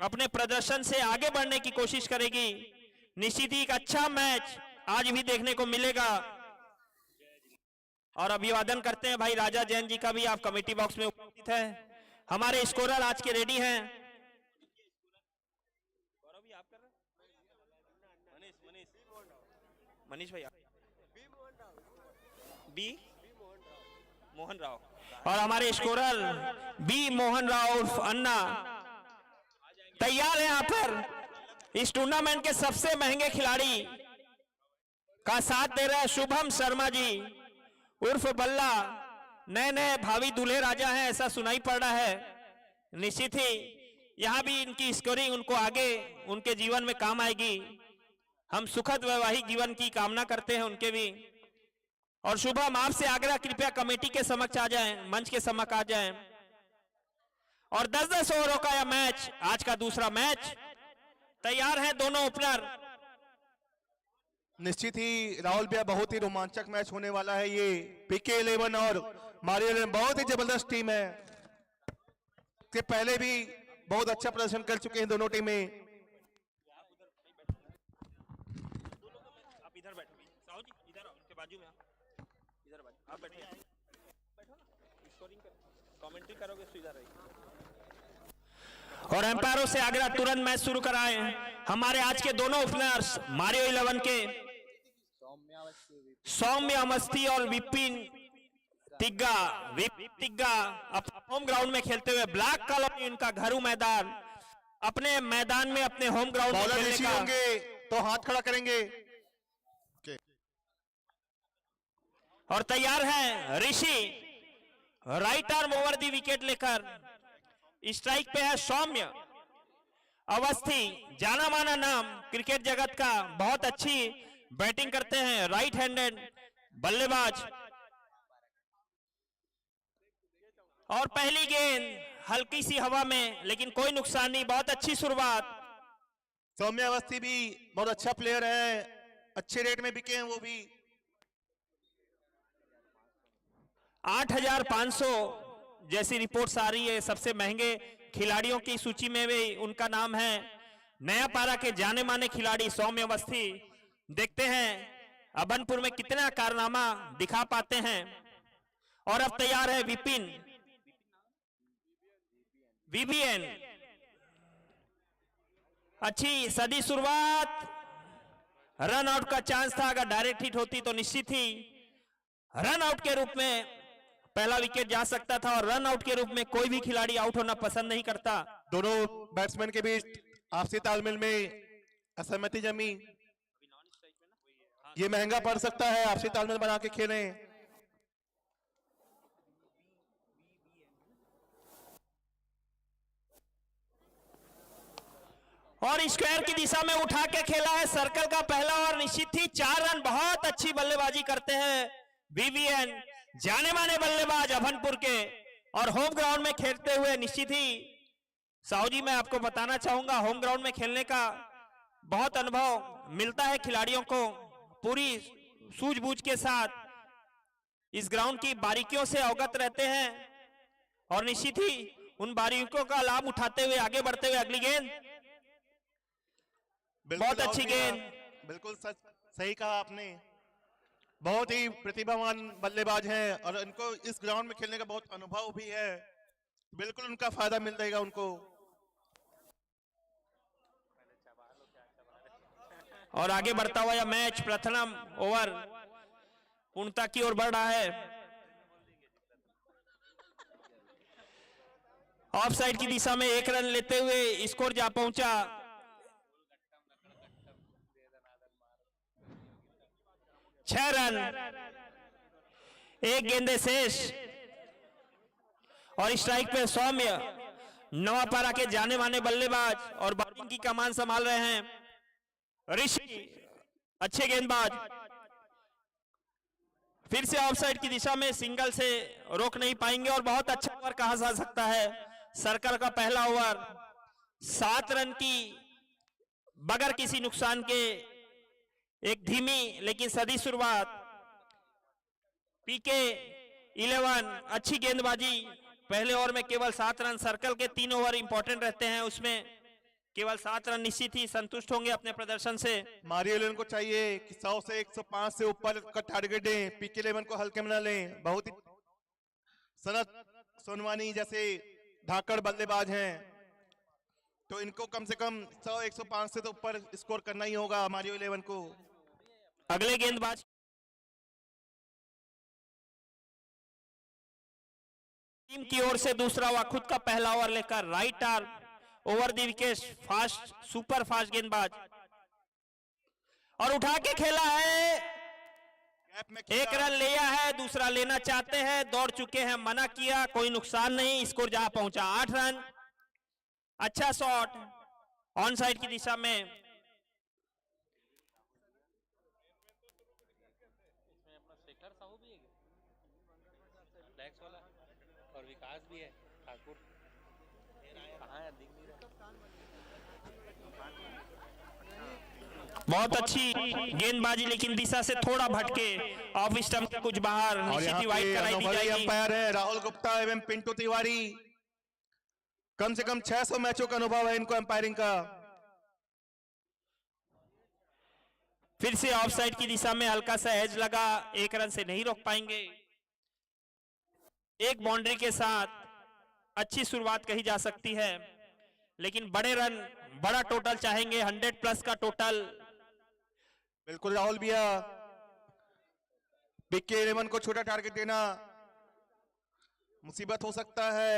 अपने प्रदर्शन से आगे बढ़ने की कोशिश करेगी। निश्चित ही एक अच्छा मैच आज भी देखने को मिलेगा। और अभिवादन करते हैं भाई राजा जैन जी का भी, आप कमेटी बॉक्स में उपस्थित हैं। हमारे स्कोरर आज के रेडी हैं। मनीष भाई, बी मोहन राव, और हमारे स्कोरर बी मोहन राव उर्फ अन्ना तैयार है। यहाँ पर इस टूर्नामेंट के सबसे महंगे खिलाड़ी का साथ दे रहे हैं शुभम शर्मा जी उर्फ बल्ला। नए नए भावी दूल्हे राजा हैं ऐसा सुनाई पड़ रहा है। निश्चित ही यहाँ भी इनकी स्कोरिंग उनको आगे उनके जीवन में काम आएगी। हम सुखद वैवाहिक जीवन की कामना करते हैं उनके भी। और शुभम, आपसे आग्रह कृपया कमेटी के समक्ष आ जाएं, मंच के समक्ष आ जाएं। और 10-10 ओवरों का यह मैच, आज का दूसरा मैच, तैयार हैं दोनों ओपनर। निश्चित ही राहुल भैया, बहुत ही रोमांचक मैच होने वाला है ये। पीके 11 और मारियो 11 बहुत ही जबरदस्त टीम है। के पहले भी बहुत अच्छा प्रदर्शन कर चुके हैं दोनों टीमें। आप इधर बैठो, साहू जी इधर आओ, उनके बाजू में इधर आप बैठो, बैठो ना, स्कोरिंग कमेंट्री करोगे तो इधर रहिए। और एम्पायरों से आग्रह तुरंत मैच शुरू कराएं। हमारे आज के दोनों ओपनर्स मारियो 11 के सौम्य अवस्थी और विपिन तिग्गा अपने होम ग्राउंड में खेलते हुए, ब्लैक कॉलोनी इनका घरू मैदान, अपने मैदान में अपने होम ग्राउंड में खेलने का। होंगे तो हाथ खड़ा करेंगे। और तैयार है Rishi, right arm over the wicket लेकर। स्ट्राइक पे है सौम्य अवस्थी, जाना माना नाम क्रिकेट जगत का, बहुत अच्छी बैटिंग करते हैं, राइट हैंडेड बल्लेबाज। और पहली गेंद हल्की सी हवा में, लेकिन कोई नुकसान नहीं, बहुत अच्छी शुरुआत। सौम्य अवस्थी भी बहुत अच्छा प्लेयर है, अच्छे रेट में बिके हैं वो भी। 8,500 जैसी रिपोर्ट्स आ रही है। सबसे महंगे खिलाड़ियों की सूची में भी उनका नाम है। नया पारा के जाने माने खिलाड़ी सौम्य अवस्थी। देखते हैं अबनपुर में कितना कारनामा दिखा पाते हैं। और अब तैयार है विपिन, वीवीएन। अच्छी सदी शुरुआत, रन आउट का चांस था, अगर डायरेक्ट हिट होती तो निश्चित ही रन आउट के रूप में पहला विकेट जा सकता था। और रन आउट के रूप में कोई भी खिलाड़ी आउट होना पसंद नहीं करता। दोनों बैट्समैन के बीच आपसी तालमेल में असहमति जमी, ये महंगा पड़ सकता है। आपसी तालमेल बना के खेलें। और स्क्वायर की दिशा में उठा के खेला है सर्कल का पहला, और निश्चित ही 4 रन। बहुत अच्छी बल्लेबाजी करते हैं वीवीएन, जाने माने बल्लेबाज अभनपुर के, और होम ग्राउंड में खेलते हुए। निश्चित ही साहू जी, मैं आपको बताना चाहूंगा, होम ग्राउंड में खेलने का बहुत अनुभव मिलता है खिलाड़ियों को। पूरी सूझबूझ के साथ इस ग्राउंड की बारीकियों से अवगत रहते हैं, और निश्चित ही उन बारीकियों का लाभ उठाते हुए आगे बढ़ते हुए। अगली गेंद, बहुत अच्छी गेंद, बिल्कुल सही कहा आपने। बहुत ही प्रतिभावान बल्लेबाज हैं और इनको इस ग्राउंड में खेलने का बहुत अनुभव भी है। बिल्कुल उनका फायदा मिल जाएगा उनको। और आगे बढ़ता हुआ यह मैच प्रथम ओवर पूर्णता की ओर बढ़ रहा है। ऑफ साइड की दिशा में 1 रन लेते हुए स्कोर जा पहुंचा 6 रन, 1 गेंदे शेष। और स्ट्राइक पे सौम्य, नवापारा के जाने माने बल्लेबाज, और बॉलिंग की कमान संभाल रहे हैं ऋषि, अच्छे गेंदबाज। फिर से ऑफ साइड की दिशा में सिंगल से रोक नहीं पाएंगे, और बहुत अच्छा ओवर कहा जा सकता है। सर्कल का पहला ओवर 7 रन की बगैर किसी नुकसान के एक धीमी लेकिन सदी शुरुआत। पीके 11 अच्छी गेंदबाजी, पहले ओवर में केवल 7 रन। सर्कल के 3 ओवर इंपॉर्टेंट रहते हैं, उसमें केवल 7 रन निश्चित ही संतुष्ट होंगे अपने प्रदर्शन से। मारियो इलेवन को चाहिए कि 100 से 105 से ऊपर का टारगेट दें, पीके इलेवन को हल्के में न लें। बहुत ही सनत सोनवानी जैसे धाकड़ बल्लेबाज हैं, तो इनको कम से कम 100 105 से तो ऊपर स्कोर करना ही होगा मारियो इलेवन को। अगले गेंदबाज टीम की ओर से दूसरा हुआ, खुद का पहला ओवर लेकर right arm over the wicket, fast super fast गेंदबाज और उठा के खेला है। गैप में एक रन लिया है, दूसरा लेना चाहते हैं, दौड़ चुके हैं, मना किया, कोई नुकसान नहीं, स्कोर जहां पहुंचा 8 रन। अच्छा शॉट ऑन साइड की दिशा में। इसमें अपना शेखर साहू भी है फ्लैक्स वाला, और विकास भी है ठाकुर। कहाँ है, दिख नहीं रहा। बहुत अच्छी गेंदबाजी, लेकिन दिशा से थोड़ा भटके, ऑफ स्टंप के कुछ बाहर, और निश्चित यहाँ ही वाइड पे कराई दी अनुभवी जाएगी। अंपायर है राहुल गुप्ता एवं पिंटू तिवारी। कम से कम 600 मैचों का अनुभव है इनको अंपायरिंग का। फिर से ऑफ साइड की दिशा में हल्का सा एज लगा, 1 रन से नहीं रोक पाएंगे। एक बाउंड्री के साथ अच्छी शुरुआत कही जा सकती है, लेकिन बड़े रन, बड़ा टोटल चाहेंगे, 100 प्लस का टोटल। बिल्कुल राहुल भैया, पीके इलेवन को छोटा टारगेट देना मुसीबत हो सकता है।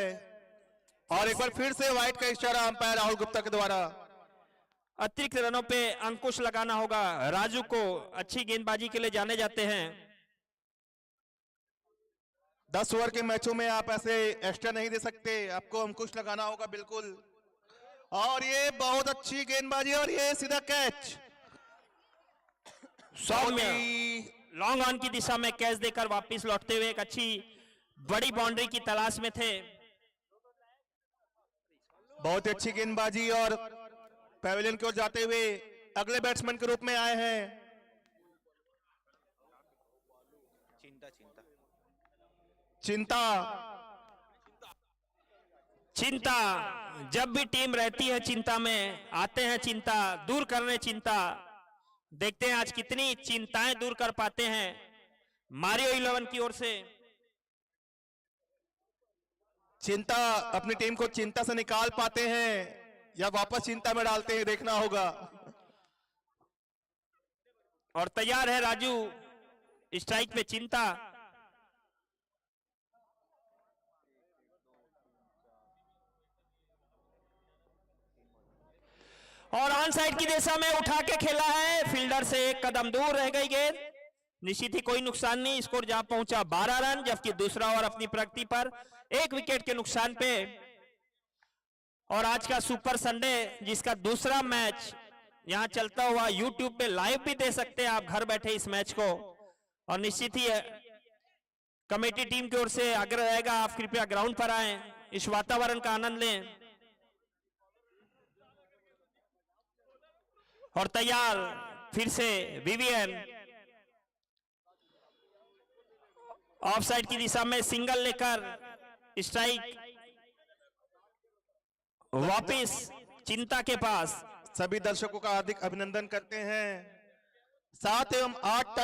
और एक बार फिर से वाइड का इशारा अंपायर राहुल गुप्ता के द्वारा। अतिरिक्त रनों पे अंकुश लगाना होगा राजू को, अच्छी गेंदबाजी के लिए जाने जाते हैं। 10 ओवर के मैचों में आप ऐसे एक्स्ट्रा नहीं दे सकते, आपको अंकुश लगाना होगा बिल्कुल। और ये बहुत अच्छी गेंदबाजी और ये सीधा कैच। सौम्य लॉन्ग ऑन की दिशा में कैच देकर वापस लौटते हुए एक अच्छी बड़ी बाउंड्री की तलाश में थे। बहुत ही अच्छी गेंदबाजी और पैवेलियन की ओर जाते हुए अगले बैट्समैन के रूप में आए हैं। चिंता चिंता जब भी टीम रहती है चिंता में, आते हैं चिंता दूर करने। चिंता देखते हैं आज कितनी चिंताएं दूर कर पाते हैं मारियो इलेवन की ओर से। चिंता अपनी टीम को चिंता से निकाल पाते हैं या वापस चिंता में डालते हैं, देखना होगा। और तैयार है राजू स्ट्राइक पे चिंता। और ऑन साइड की दिशा में उठा के खेला है, फील्डर से 1 कदम दूर रह गई गेंद, निश्चित ही कोई नुकसान नहीं, स्कोर जहां पहुंचा 12 रन। जबकि दूसरा ओवर अपनी प्रगति पर 1 विकेट के नुकसान पे। और आज का सुपर संडे जिसका दूसरा मैच यहां चलता हुआ यूट्यूब पे लाइव भी दे सकते हैं आप घर बैठे इस मैच को। और निश्चित ही कमेटी टीम की ओर से आग्रह रहेगा, आप कृपया ग्राउंड पर आएं, इस वातावरण का आनंद लें। और तैयार फिर से विवियन, ऑफ साइड की दिशा में सिंगल लेकर स्ट्राइक, वापिस चिंता के पास। सभी दर्शकों का हार्दिक अभिनंदन करते हैं। 7 एवं 8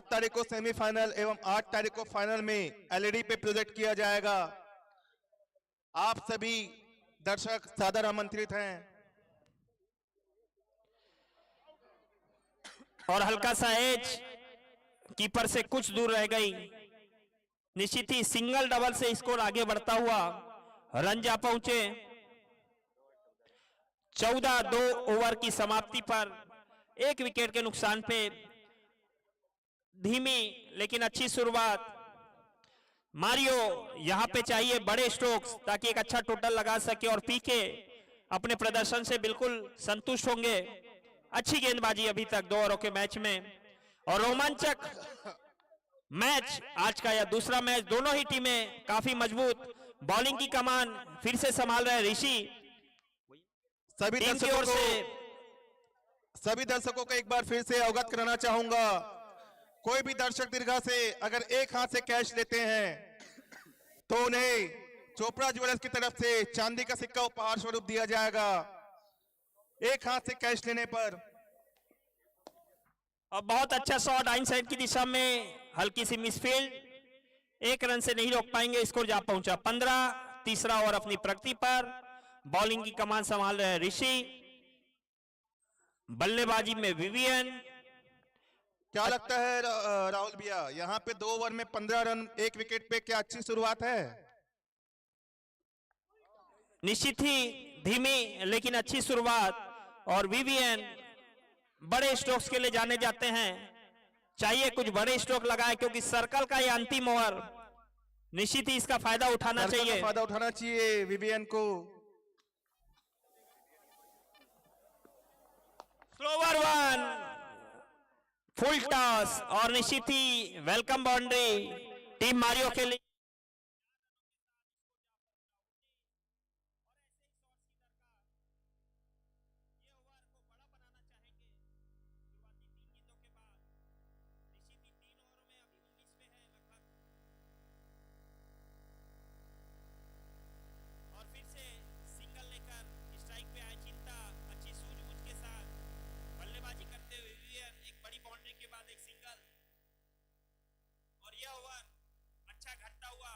तारीख को सेमीफाइनल एवं 8 तारीख को फाइनल में एलईडी पे प्रोजेक्ट किया जाएगा। आप सभी दर्शक सादर आमंत्रित हैं। और हल्का सा एज कीपर से कुछ दूर रह गई, निश्चित ही सिंगल डबल से स्कोर आगे बढ़ता हुआ रन जा पहुंचे। 14-2 ओवर की समाप्ति पर 1 विकेट के नुकसान पे धीमी लेकिन अच्छी शुरुआत। मारियो यहां पे चाहिए बड़े स्ट्रोक्स ताकि एक अच्छा टोटल लगा सके, और पीके अपने प्रदर्शन से बिल्कुल संतुष्ट होंगे। अच्छी गेंदबाजी अभी तक 2 ओवरों के मैच में, और रोमांचक मैच आज का, या दूसरा मैच। दोनों ही टीमें काफी मजबूत, बॉलिंग की कमान फिर से संभाल रहे ऋषि। सभी दर्शकों को एक बार फिर से अवगत कराना चाहूंगा, कोई भी दर्शक दीर्घा से अगर एक हाथ से कैश लेते हैं तो उन्हें चोपड़ा ज्वेलर्स की तरफ से चांदी का सिक्का उपहार स्वरूप दिया जाएगा। एक हाथ से कैच लेने पर। और बहुत अच्छा शॉट आइन साइड की दिशा में, हल्की सी मिसफील्ड, एक रन से नहीं रोक पाएंगे, स्कोर जा पहुंचा 15। तीसरा ओवर अपनी प्रगति पर, बॉलिंग की कमान संभाल रहे हैं ऋषि, बल्लेबाजी में विवियन। क्या लगता है राहुल भैया, यहाँ पे 2 ओवर में 15 रन 1 विकेट पे, क्या अच्छी शुरुआत है? निश्चित ही धीमी लेकिन अच्छी शुरुआत। और विवियन बड़े स्ट्रोक्स के लिए जाने जाते हैं, चाहिए कुछ बड़े स्ट्रोक लगाए, क्योंकि सर्कल का ये अंतिम ओवर, निश्चित ही इसका फायदा उठाना चाहिए। फायदा उठाना चाहिए विवियन को। स्लोवर वन, फुल टॉस, और निश्चित ही वेलकम बाउंड्री टीम मारियो के लिए। और फिर से सिंगल लेकर स्ट्राइक पे आए चिंता, अच्छी सूझबूझ के साथ बल्लेबाजी करते हुए विवियन, एक बड़ी बाउंड्री के बाद एक सिंगल, और यह ओवर अच्छा घटता हुआ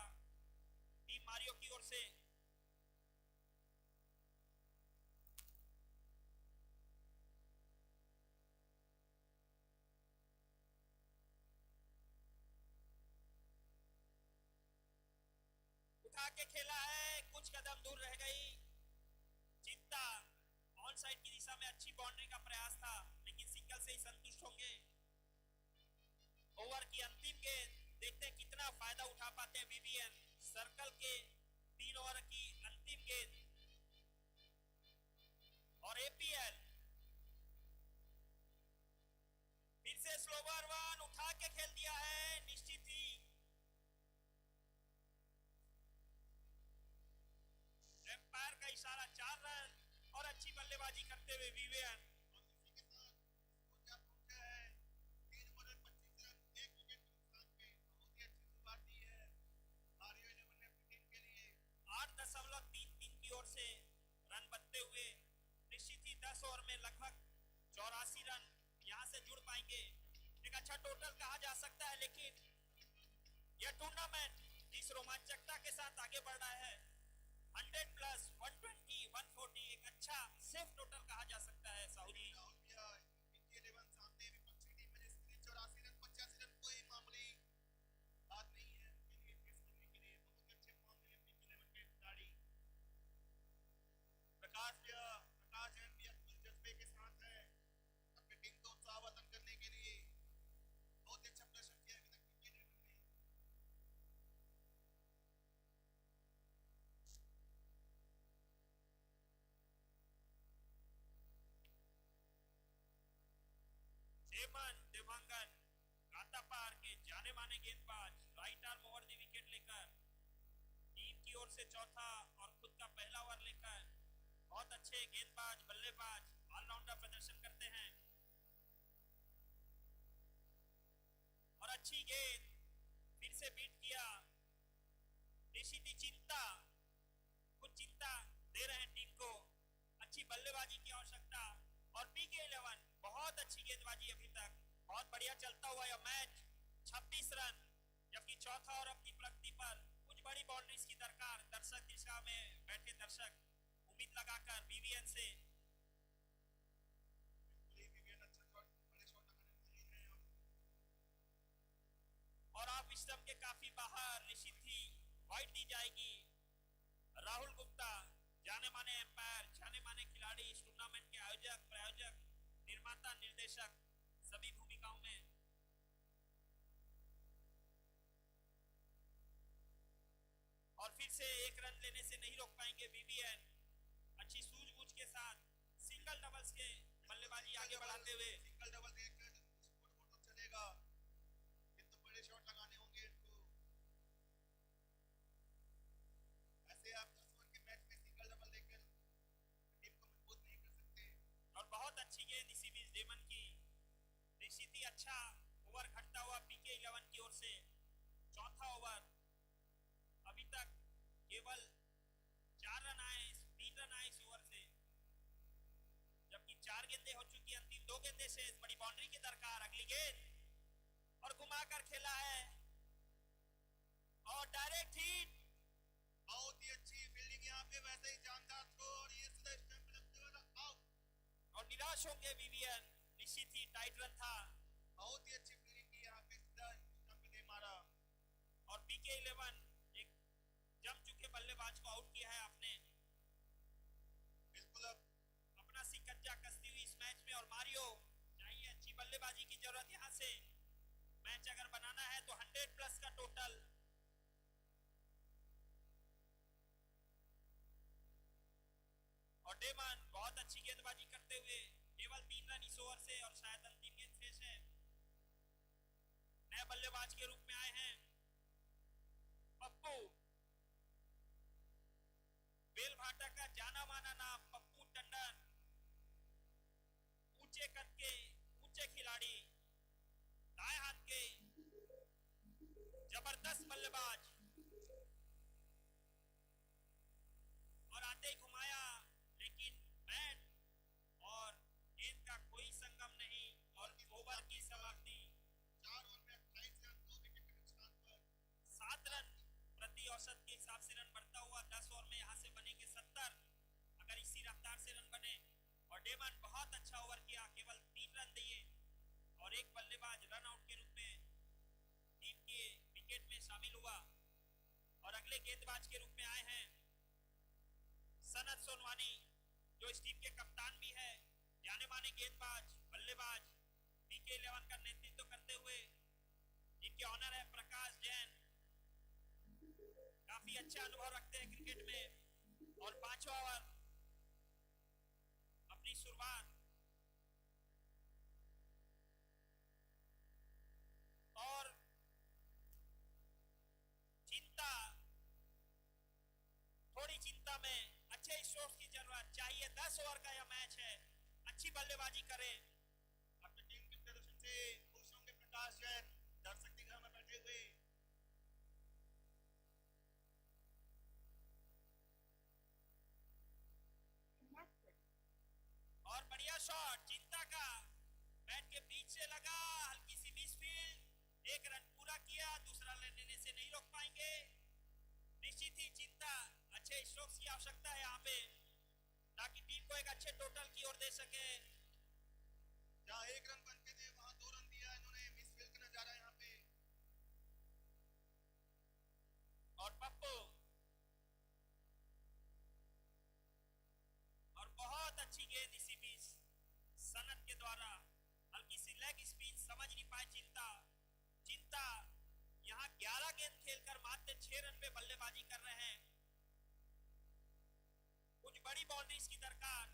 टीम मारियो की ओर से। उठा के खेला है, कुछ कदम दूर रह गई चिंता। ऑन साइड की दिशा में अच्छी बाउंड्री का प्रयास था, लेकिन सिंगल से ही संतुष्ट होंगे। ओवर की अंतिम गेंद, देखते हैं कितना फायदा उठा पाते हैं विवियन। सर्कल के 3 ओवर की अंतिम गेंद, और एपीएल फिर से स्लोवर वन उठा के खेल दिया है, निश्चित ही एम्पायर का इशारा, 4 रन, और अच्छी बल्लेबाजी करते हुए विवियन। आठ 8.33 की ओर से रन बनते हुए निश्चित ही 10 ओवर में लगभग 84 रन यहां से जुड़ पाएंगे। एक अच्छा टोटल कहा जा सकता है, लेकिन यह टूर्नामेंट जिस रोमांचकता के साथ आगे बढ़ रहा है, 100 प्लस 120 140 एक अच्छा सेफ टोटल कहा जा सकता है। साउदी प्रकाश जज्बे के साथ है, अपनी टीम को उत्साहवर्धन करने के लिए बहुत अच्छा प्रदर्शन किया अभी तक के लेवल में। देवांगन गातापार के जाने माने गेंदबाज, right arm over the wicket लेकर टीम की ओर से चौथा और खुद का पहला ओवर लेकर बहुत अच्छे गेंदबाज, बल्लेबाज, ऑलराउंडर प्रदर्शन करते हैं। और अच्छी गेंद फिर से बीट किया निशिति चिंता, कुछ चिंता दे रहे हैं टीम को, अच्छी बल्लेबाजी की आवश्यकता। और PK11 बहुत अच्छी गेंदबाजी अभी तक, बहुत बढ़िया चलता हुआ यह मैच, 26 रन, जबकि चौथा और अपनी प्रगति पर कुछ बड़ी बाउंड्रीज की दरकार। दर्शक दिशा में बैठे दर्शक उम्मीद लगाकर विवियन से और आप स्टंप के काफी बाहर, निश्चित ही वाइड दी जाएगी। राहुल गुप्ता जाने माने एम्पायर, जाने माने खिलाड़ी, इस टूर्नामेंट के आयोजक, प्रायोजक, निर्माता, निर्देशक, सभी भूमिकाओं में। और फिर से एक रन लेने से नहीं रोक पाएंगे विवियन, अच्छी सूझबूझ के साथ सिंगल डबल्स के बल्लेबाजी आगे बढ़ाते हुए। सिंगल डबल देखकर स्कोर तो चलेगा, कितने बड़े शॉट लगाने होंगे इनको। ऐसे आप 10 ओवर के मैच में सिंगल डबल देखकर टीम को मजबूत नहीं कर सकते। और बहुत अच्छी गेंद इसी बीच डेमन की, निश्चित ही अच्छा ओवर घटता हुआ PK11 की ओर से। चौथा ओवर, अभी तक केवल 4 रन आए, 3 रन आए इस ओवर से, गेंदें हो चुकी हैं, अंतिम 2 गेंदें से बड़ी बाउंड्री की दरकार। अगली गेंद और घुमाकर खेला है और डायरेक्ट हिट। बहुत ही अच्छी फील्डिंग यहाँ पे, वैसे ही जानदार थ्रो और ये सीधा स्टंप पे लगते हुए आउट। और निराश होंगे विवियन, निश्चित ही टाइट रन था। बहुत ही अच्छी फील्डिंग की यहाँ पे, सीधा स्टंप पे दे मारा। और PK11 एक जम चुके बल्लेबाज को आउट किया है आपने। बिल्कुल अब अपना सिकंजा कसती हुई इस मैच में। और मारियो चाहिए अच्छी बल्लेबाजी की जरूरत यहाँ से। मैच अगर बनाना है तो 100 प्लस का टोटल। और डेमन बहुत अच्छी गेंदबाजी करते हुए केवल 3 रन इस ओवर से और शायद अंतिम गेंद शेष है। नए बल्लेबाज के रूप में आए हैं पप्पू, बेलभाटा का जाना माना नाम पप्पू टंडन। ऊंचे कद के ऊंचे खिलाड़ी, दाएं हाथ के जबरदस्त बल्लेबाज। और आते ही घुमाया, लेकिन बैट और गेंद का कोई संगम नहीं और ओवर की समाप्ति। 4 ओवर में 28 रन, 2 विकेट के नुकसान पर 7 रन प्रति औसत के हिसाब से रन बढ़ता हुआ 10 ओवर में यहाँ से बनेंगे 70 अगर इसी रफ्तार से रन बने। और डेमन बहुत अच्छा ओवर किया, केवल 3 रन दिए और एक बल्लेबाज रन आउट के रूप में टीम के विकेट में शामिल हुआ। और अगले गेंदबाज के रूप में आए हैं सनत सोनवानी, जो इस टीम के कप्तान भी है, जाने माने गेंदबाज बल्लेबाज। PK11 का नेतृत्व करते हुए इनके ऑनर है प्रकाश जैन, काफी अच्छा अनुभव रखते हैं क्रिकेट में। और 5वां ओवर अपनी शुरुआत और चिंता, थोड़ी चिंता में अच्छे स्ट्रोक्स की जरूरत चाहिए। 10 ओवर का यह मैच है, अच्छी बल्लेबाजी करें। अपनी टीम के प्रदर्शन से खुश होंगे प्रकाश जैन, दर्शक की घर में बैठे हुए। और बढ़िया शॉट चिंता का, बैट के बीच से लगा, हल्की सी मिस फील्ड, 1 रन पूरा किया। दूसरा रन लेने से नहीं रोक पाएंगे। निश्चित ही चिंता अच्छे स्ट्रोक्स की आवश्यकता है यहाँ पे, ताकि टीम को एक अच्छे टोटल की ओर दे सके। जहाँ 1 रन बनते थे वहां 2 रन दिया इन्होंने, मिस फील्ड का नजारा यहाँ पे। और पप्पू, और बहुत अच्छी गेंद इसी बीच सनत के द्वारा, हल्की सी लेग स्पिन, समझ नहीं पाए चिंता। चिंता यहाँ 11 गेंद खेलकर मात्र 6 रन पे बल्लेबाजी कर रहे हैं। कुछ बड़ी बाउंड्रीज की दरकार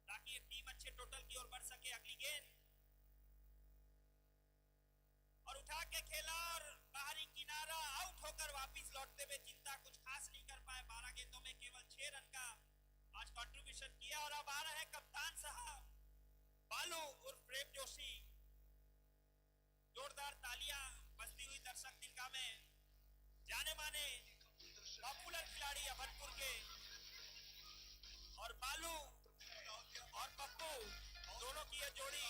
ताकि एक टीम अच्छे टोटल की ओर बढ़ सके। अगली गेंद और उठा के खेला और बाहरी किनारा, आउट होकर वापस लौटते हुए चिंता कुछ खास नहीं कर पाए। 12 गेंदों में केवल 6 रन का आज कंट्रीब्यूशन किया। और अब आ रहे हैं कप्तान साहब बालू उर्फ प्रेम जोशी। जोरदार तालियां बजती हुई दर्शक दिनगा में। जाने माने पॉपुलर खिलाड़ी अभनपुर के, और बालू और पप्पू दोनों की ये जोड़ी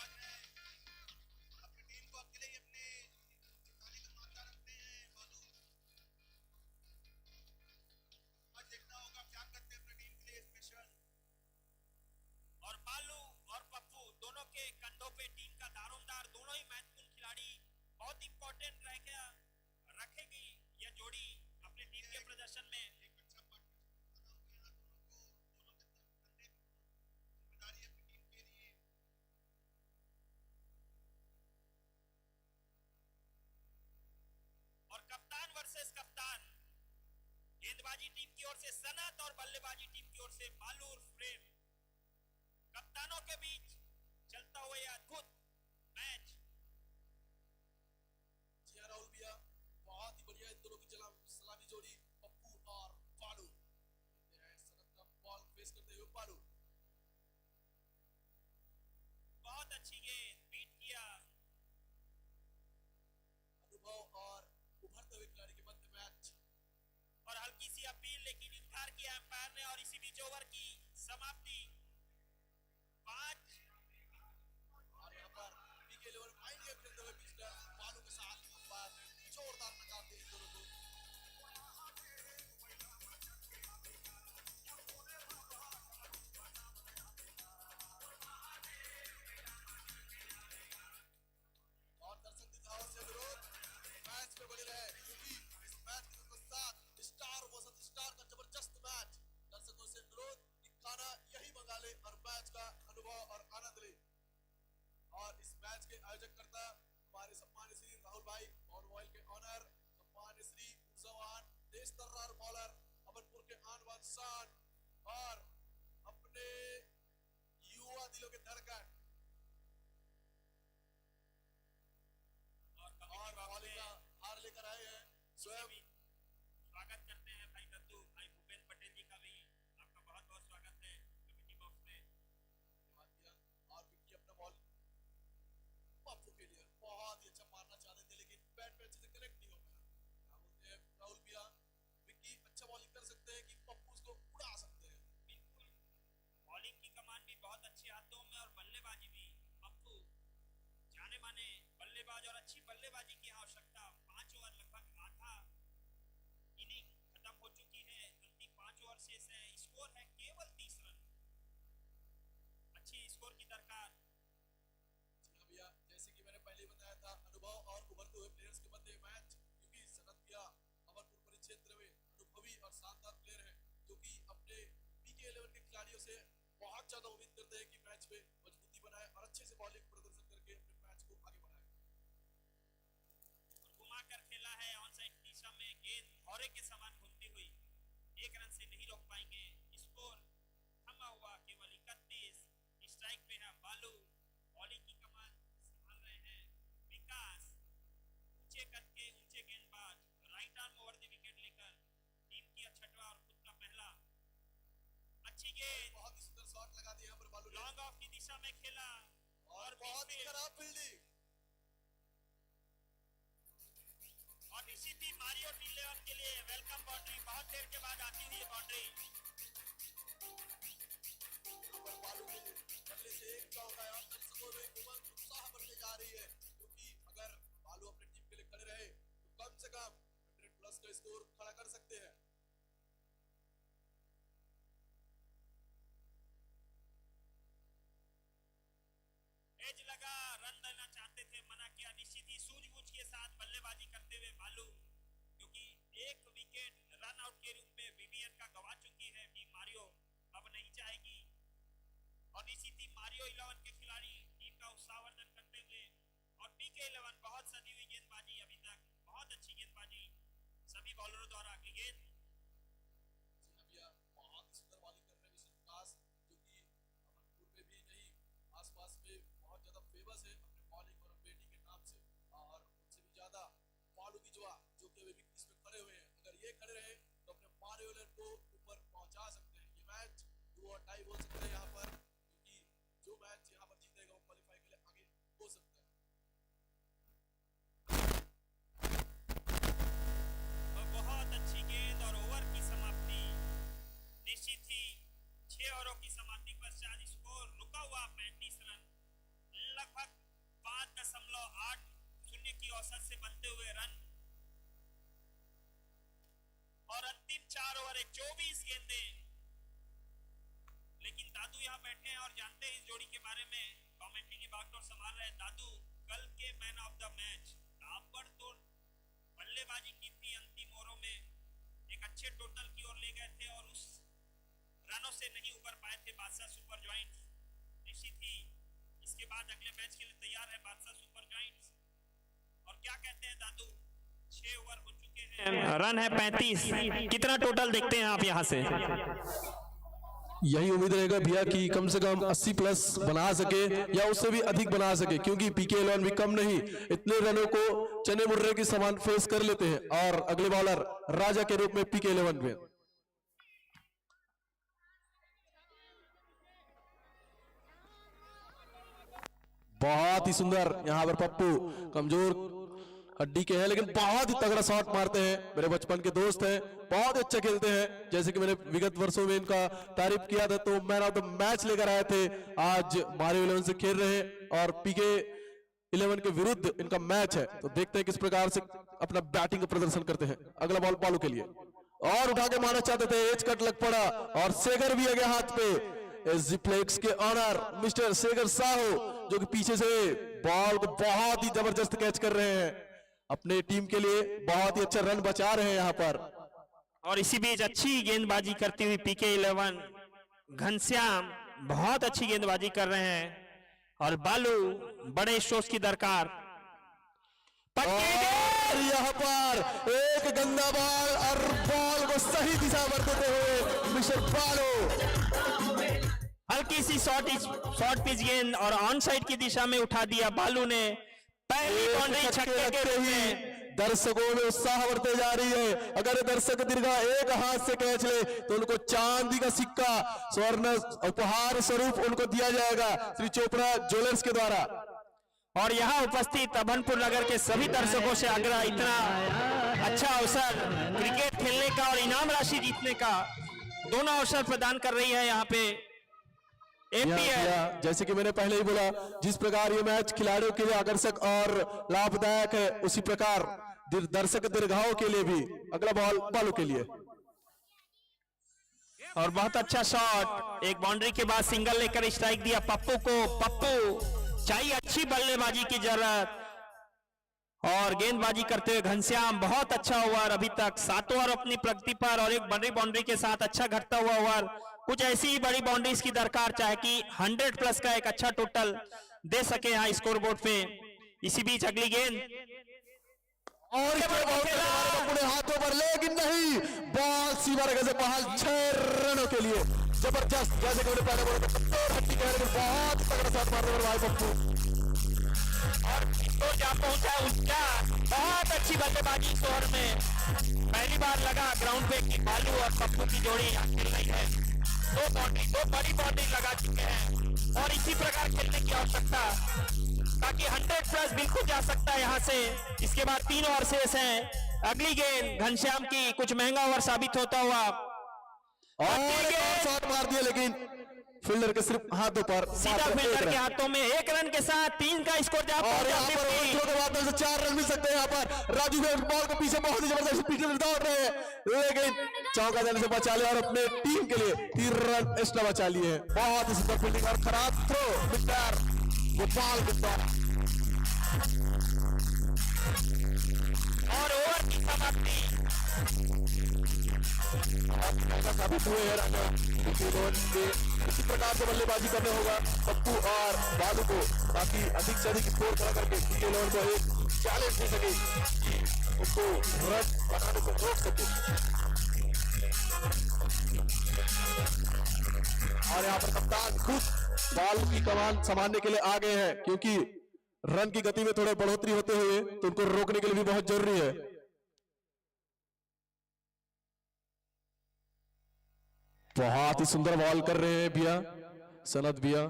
अपनी टीम को अकेले ही अपने जिताने का मामला रखते हैं। बालू आज देखना होगा क्या करते हैं अपनी टीम के लिए स्पेशल। और बालू और पप्पू दोनों के कंधों पे टीम का दारोमदार, दोनों ही महत्वपूर्ण खिलाड़ी, बहुत इंपॉर्टेंट रखेगी यह जोड़ी अपने टीम के प्रदर्शन में। एक अच्छा पार्टनरशिप बना हुआ है दोनों के कंधे जिम्मेदारी अपनी टीम के लिए। और कप्तान वर्सेस कप्तान, गेंदबाजी टीम की ओर से सनत और बल्लेबाजी टीम की ओर से बालू और प्रेम। कप्तानों के बीच चलता हुआ यह अद्भुत मैच। जी हाँ राहुल भैया, बहुत ही बढ़िया इन दोनों की सलामी जोड़ी पप्पू और बालू। सनत का बॉल फेस करते हुए बालू, बहुत अच्छी गेंद, बीट किया। अनुभव और उभरते हुए खिलाड़ी के मध्य मैच। और हल्की सी अपील, लेकिन इनकार किया अंपायर ने। और इसी बीच ओवर की समाप्ति 5 और इस मैच के आयोजक करता हमारे सम्मानित श्री राहुल भाई और रॉयल के ऑनर सम्मानित श्री उजवान देश तर्रार बॉलर अमरपुर के आनवान शान और अपने युवा दिलों के धड़कन और बॉलिंग का हार लेकर आए हैं स्वयं स्वागत करते हैं भाई दत्तू भाई भूपेंद्र पटेल जी का भी आपका बहुत बहुत स्वागत है कमेटी बॉक्स में। और विक्की अपना बॉल पप्पू के लिए बहुत ही अच्छा मारना चाहते थे लेकिन बैट पे अच्छे से कनेक्ट नहीं हो पाया। क्या बोलते हैं राहुल भैया, विक्की अच्छा बॉलिंग कर सकते हैं कि पप्पू उसको उड़ा सकते हैं? बिल्कुल, बॉलिंग की कमान भी बहुत अच्छे हाथों में और बल्लेबाजी भी पप्पू जाने माने बल्लेबाज और अच्छी बल्लेबाजी की आवश्यकता। 5 ओवर लगभग आधा इनिंग खत्म हो चुकी है, अंतिम 5 ओवर शेष है, स्कोर है केवल 30 रन। अच्छी स्कोर की दरकार। जी हाँ भैया, जैसे कि मैंने पहले बताया था अनुभव और उभरते हुए प्लेयर्स के मध्य मैच, क्योंकि सनत भैया अमरपुर परिक्षेत्र में अनुभवी और शानदार प्लेयर है जो कि अपने पीके 11 के खिलाड़ियों से बहुत ज्यादा उम्मीद करते हैं कि मैच में मजबूती बनाए और अच्छे से बॉलिंग प्रदर्शन करके अपने मैच को आगे बढ़ाए। घुमाकर खेला है ऑन साइड दिशा में, गेंद भौरे के समान घूमती हुई 1 रन से नहीं रोक पाएंगे। स्कोर थमा हुआ केवल 31। स्ट्राइक पे है बालू, बॉलिंग की कमान संभाल रहे हैं विकास। ऊंचे कद के ऊंचे गेंदबाज, right arm over the wicket लेकर टीम की 6वां और खुद का पहला। अच्छी गेंद, बहुत ही सुंदर शॉट लगा दिया यहाँ पर बालू ने लॉन्ग ऑफ की दिशा में खेला और बहुत ही खराब फील्डिंग। और इसी थी मारियो टी11 के लिए वेलकम बाउंड्री, बहुत देर के बाद आती हुई बाउंड्री। पर बालू के बल्ले से एक चौका है और दर्शकों में उमंग उत्साह बढ़ने जा रही है, क्योंकि अगर बालू अपनी टीम के लिए खड़े रहे तो कम से कम 100+ का स्कोर खड़ा कर सकते हैं। एज लगा, रन देना चाहते थे, मना किया। निश्चित ही सूझबूझ के साथ बल्लेबाजी करते हुए बालू, क्योंकि एक विकेट रन आउट के रूप में बीबीएन का गवा चुकी है टीम मारियो, अब नहीं चाहेगी। और निश्चित ही मारियो 11 के खिलाड़ी टीम का उत्साहवर्धन करते हुए और पीके 11 बहुत सदी हुई गेंदबाजी अभी तक, बहुत अच्छी गेंदबाजी सभी बॉलरों द्वारा। अगली गेंद बहुत सुंदर बॉलिंग कर रहे हैं विकास, जो कि अमरपुर में भी नहीं आसपास में बहुत ज्यादा फेमस है अपने बॉलिंग और बैटिंग के नाम से, और उनसे भी ज्यादा बालू की जो कि अभी भी क्रीज में खड़े हुए हैं, अगर ये खड़े रहे तो अपने मारियो को ऊपर पहुंचा सकते हैं। ये मैच 2 और टाई हो सकते हैं यहाँ पर, क्योंकि जो मैच यहाँ पर जीतेगा वो क्वालिफाई के लिए आगे हो सकता है। बहुत अच्छी गेंद और ओवर की समाप्ति। निश्चित ही 6 ओवरों की समाप्ति पश्चात स्कोर रुका हुआ 35 रन, लगभग 5.80 की औसत से बनते हुए रन। और अंतिम 4 ओवर 24 गेंदें। लेकिन दादू यहाँ बैठे हैं और जानते हैं इस जोड़ी के बारे में, कमेंट्री की बागडोर संभाल रहे हैं दादू। कल के मैन ऑफ द मैच ताबड़तोड़ बल्लेबाजी की थी, अंतिम ओवरों में एक अच्छे टोटल की ओर ले गए थे और उस रनों से नहीं उबर पाए थे बादशाह सुपर जॉइंट्स। निश्चित ही इसके बाद अगले मैच के लिए तैयार है बादशाह सुपर जॉइंट्स। और क्या कहते हैं दादू, 6 ओवर हो चुके हैं, रन है 35, कितना टोटल देखते हैं आप यहाँ से? यही उम्मीद रहेगा भैया कि कम से कम 80+ बना सके या उससे भी अधिक बना सके, क्योंकि पीके 11 भी कम नहीं इतने रनों को चने मुर्रे के समान फेस कर लेते हैं। और अगले बॉलर राजा के रूप में पीके 11 में बहुत ही सुंदर, यहाँ पर पप्पू कमजोर हड्डी के हैं लेकिन बहुत ही तगड़ा शॉट मारते हैं, मेरे बचपन के दोस्त हैं, बहुत अच्छा खेलते हैं। जैसे कि मैंने विगत वर्षों में इनका तारीफ किया था, तो मैन ऑफ द मैच लेकर आए थे। आज मारियो 11 से खेल रहे हैं और पीके 11 के विरुद्ध इनका मैच है, तो देखते हैं किस प्रकार से अपना बैटिंग का प्रदर्शन करते हैं। अगला बॉल बालू के लिए और उठा के मारना चाहते थे, एज कट लग पड़ा और शेखर भी आ गया हाथ पे। एसजी फ्लेक्स के ऑनर मिस्टर शेखर साहू, जो कि पीछे से बॉल को बहुत ही जबरदस्त कैच कर रहे हैं, अपने टीम के लिए बहुत ही अच्छा रन बचा रहे हैं यहाँ पर। और इसी बीच अच्छी गेंदबाजी करती हुई पीके 11 घनश्याम बहुत अच्छी गेंदबाजी कर रहे हैं। और बालू बड़े स्ट्रोक्स की दरकार। और यहाँ पर एक गंदा बॉल और बॉल को सही दिशा पर देते हुए मिस्टर बालू हल्की सी शॉर्ट पिच गेंद और ऑन साइड की दिशा में उठा दिया बालू ने। पहली बाउंड्री छक्के के रूप में। दर्शकों में उत्साह बढ़ते जा रही है। अगर दर्शक दीर्घा एक हाथ से कैच ले तो उनको चांदी का सिक्का स्वर्ण उपहार स्वरूप उनको दिया जाएगा श्री चोपड़ा ज्वेलर्स के द्वारा। और यहाँ उपस्थित अभनपुर नगर के सभी दर्शकों से आग्रह, इतना अच्छा अवसर क्रिकेट खेलने का और इनाम राशि जीतने का दोनों अवसर प्रदान कर रही है यहाँ पे एपीएल। जैसे कि मैंने पहले ही बोला, जिस प्रकार ये मैच खिलाड़ियों के लिए आकर्षक और लाभदायक है, उसी प्रकार दर्शक दीर्घाओं के लिए भी। अगला बॉल बालू के लिए और बहुत अच्छा शॉट, एक बाउंड्री के बाद सिंगल लेकर स्ट्राइक दिया पप्पू को। पप्पू चाहिए अच्छी बल्लेबाजी की जरूरत और गेंदबाजी करते हुए घनश्याम। बहुत अच्छा ओवर अभी तक, 7 ओवर अपनी प्रगति पर और एक बड़ी बाउंड्री के साथ अच्छा घटता हुआ ओवर। कुछ ऐसी ही बड़ी बाउंड्रीज की दरकार, चाहे कि 100 प्लस का एक अच्छा टोटल दे सके यहाँ स्कोर बोर्ड पे। इसी बीच अगली गेंद और अपने हाथों पर, लेकिन नहीं, बॉल सीमा रेखा से बाहर 6 रनों के लिए। जबरदस्त, जैसे कि मैंने पहले बोला था, हड्डी कह रहे बहुत तगड़ा शॉट मार रहे भाई पप्पू। और तो जा पहुंचा उसका, बहुत अच्छी बल्लेबाजी इस ओवर में। पहली बार लगा ग्राउंड पे कि बालू और पप्पू की जोड़ी खेल रही है। दो बड़ी बाउंड्री लगा चुके हैं और इसी प्रकार खेलने की आवश्यकता, ताकि 100 प्लस बिल्कुल जा सकता है यहाँ से। इसके बाद 3 ओवर शेष हैं। अगली गेंद घनश्याम की, कुछ महंगा ओवर साबित होता हुआ और शॉट मार दिया, लेकिन फील्डर के सिर्फ हाथों पर, सीधा फील्डर के हाथों में। 1 रन के साथ 3 का स्कोर जा पहुंचा। और यहाँ पर ओवरथ्रो के बाद से 4 रन मिल सकते हैं। यहाँ पर राजू भाई बॉल के पीछे बहुत ही जबरदस्त पीछे दौड़ रहे हैं, लेकिन चौका जाने से बचा लिया और अपने टीम के लिए 3 रन एक्स्ट्रा बचा लिए हैं। बहुत ही सुंदर फील्डिंग और खराब थ्रो मिस्टर गोपाल गुप्ता। और ओवर की समाप्ति साबित हुए हैं राजा। इसी प्रकार से बल्लेबाजी करने होगा पप्पू और बालू को, ताकि अधिक से अधिक स्कोर करा करके PK11 को एक चैलेंज दे सके कि उसको रन बनाने को रोक सके। और यहाँ पर कप्तान खुद बॉल की कमान संभालने के लिए आ गए हैं, क्योंकि रन की गति में थोड़े बढ़ोतरी होते हुए तो उनको रोकने के लिए भी बहुत जरूरी है। बहुत ही सुंदर बॉल कर रहे हैं भैया सनत भैया।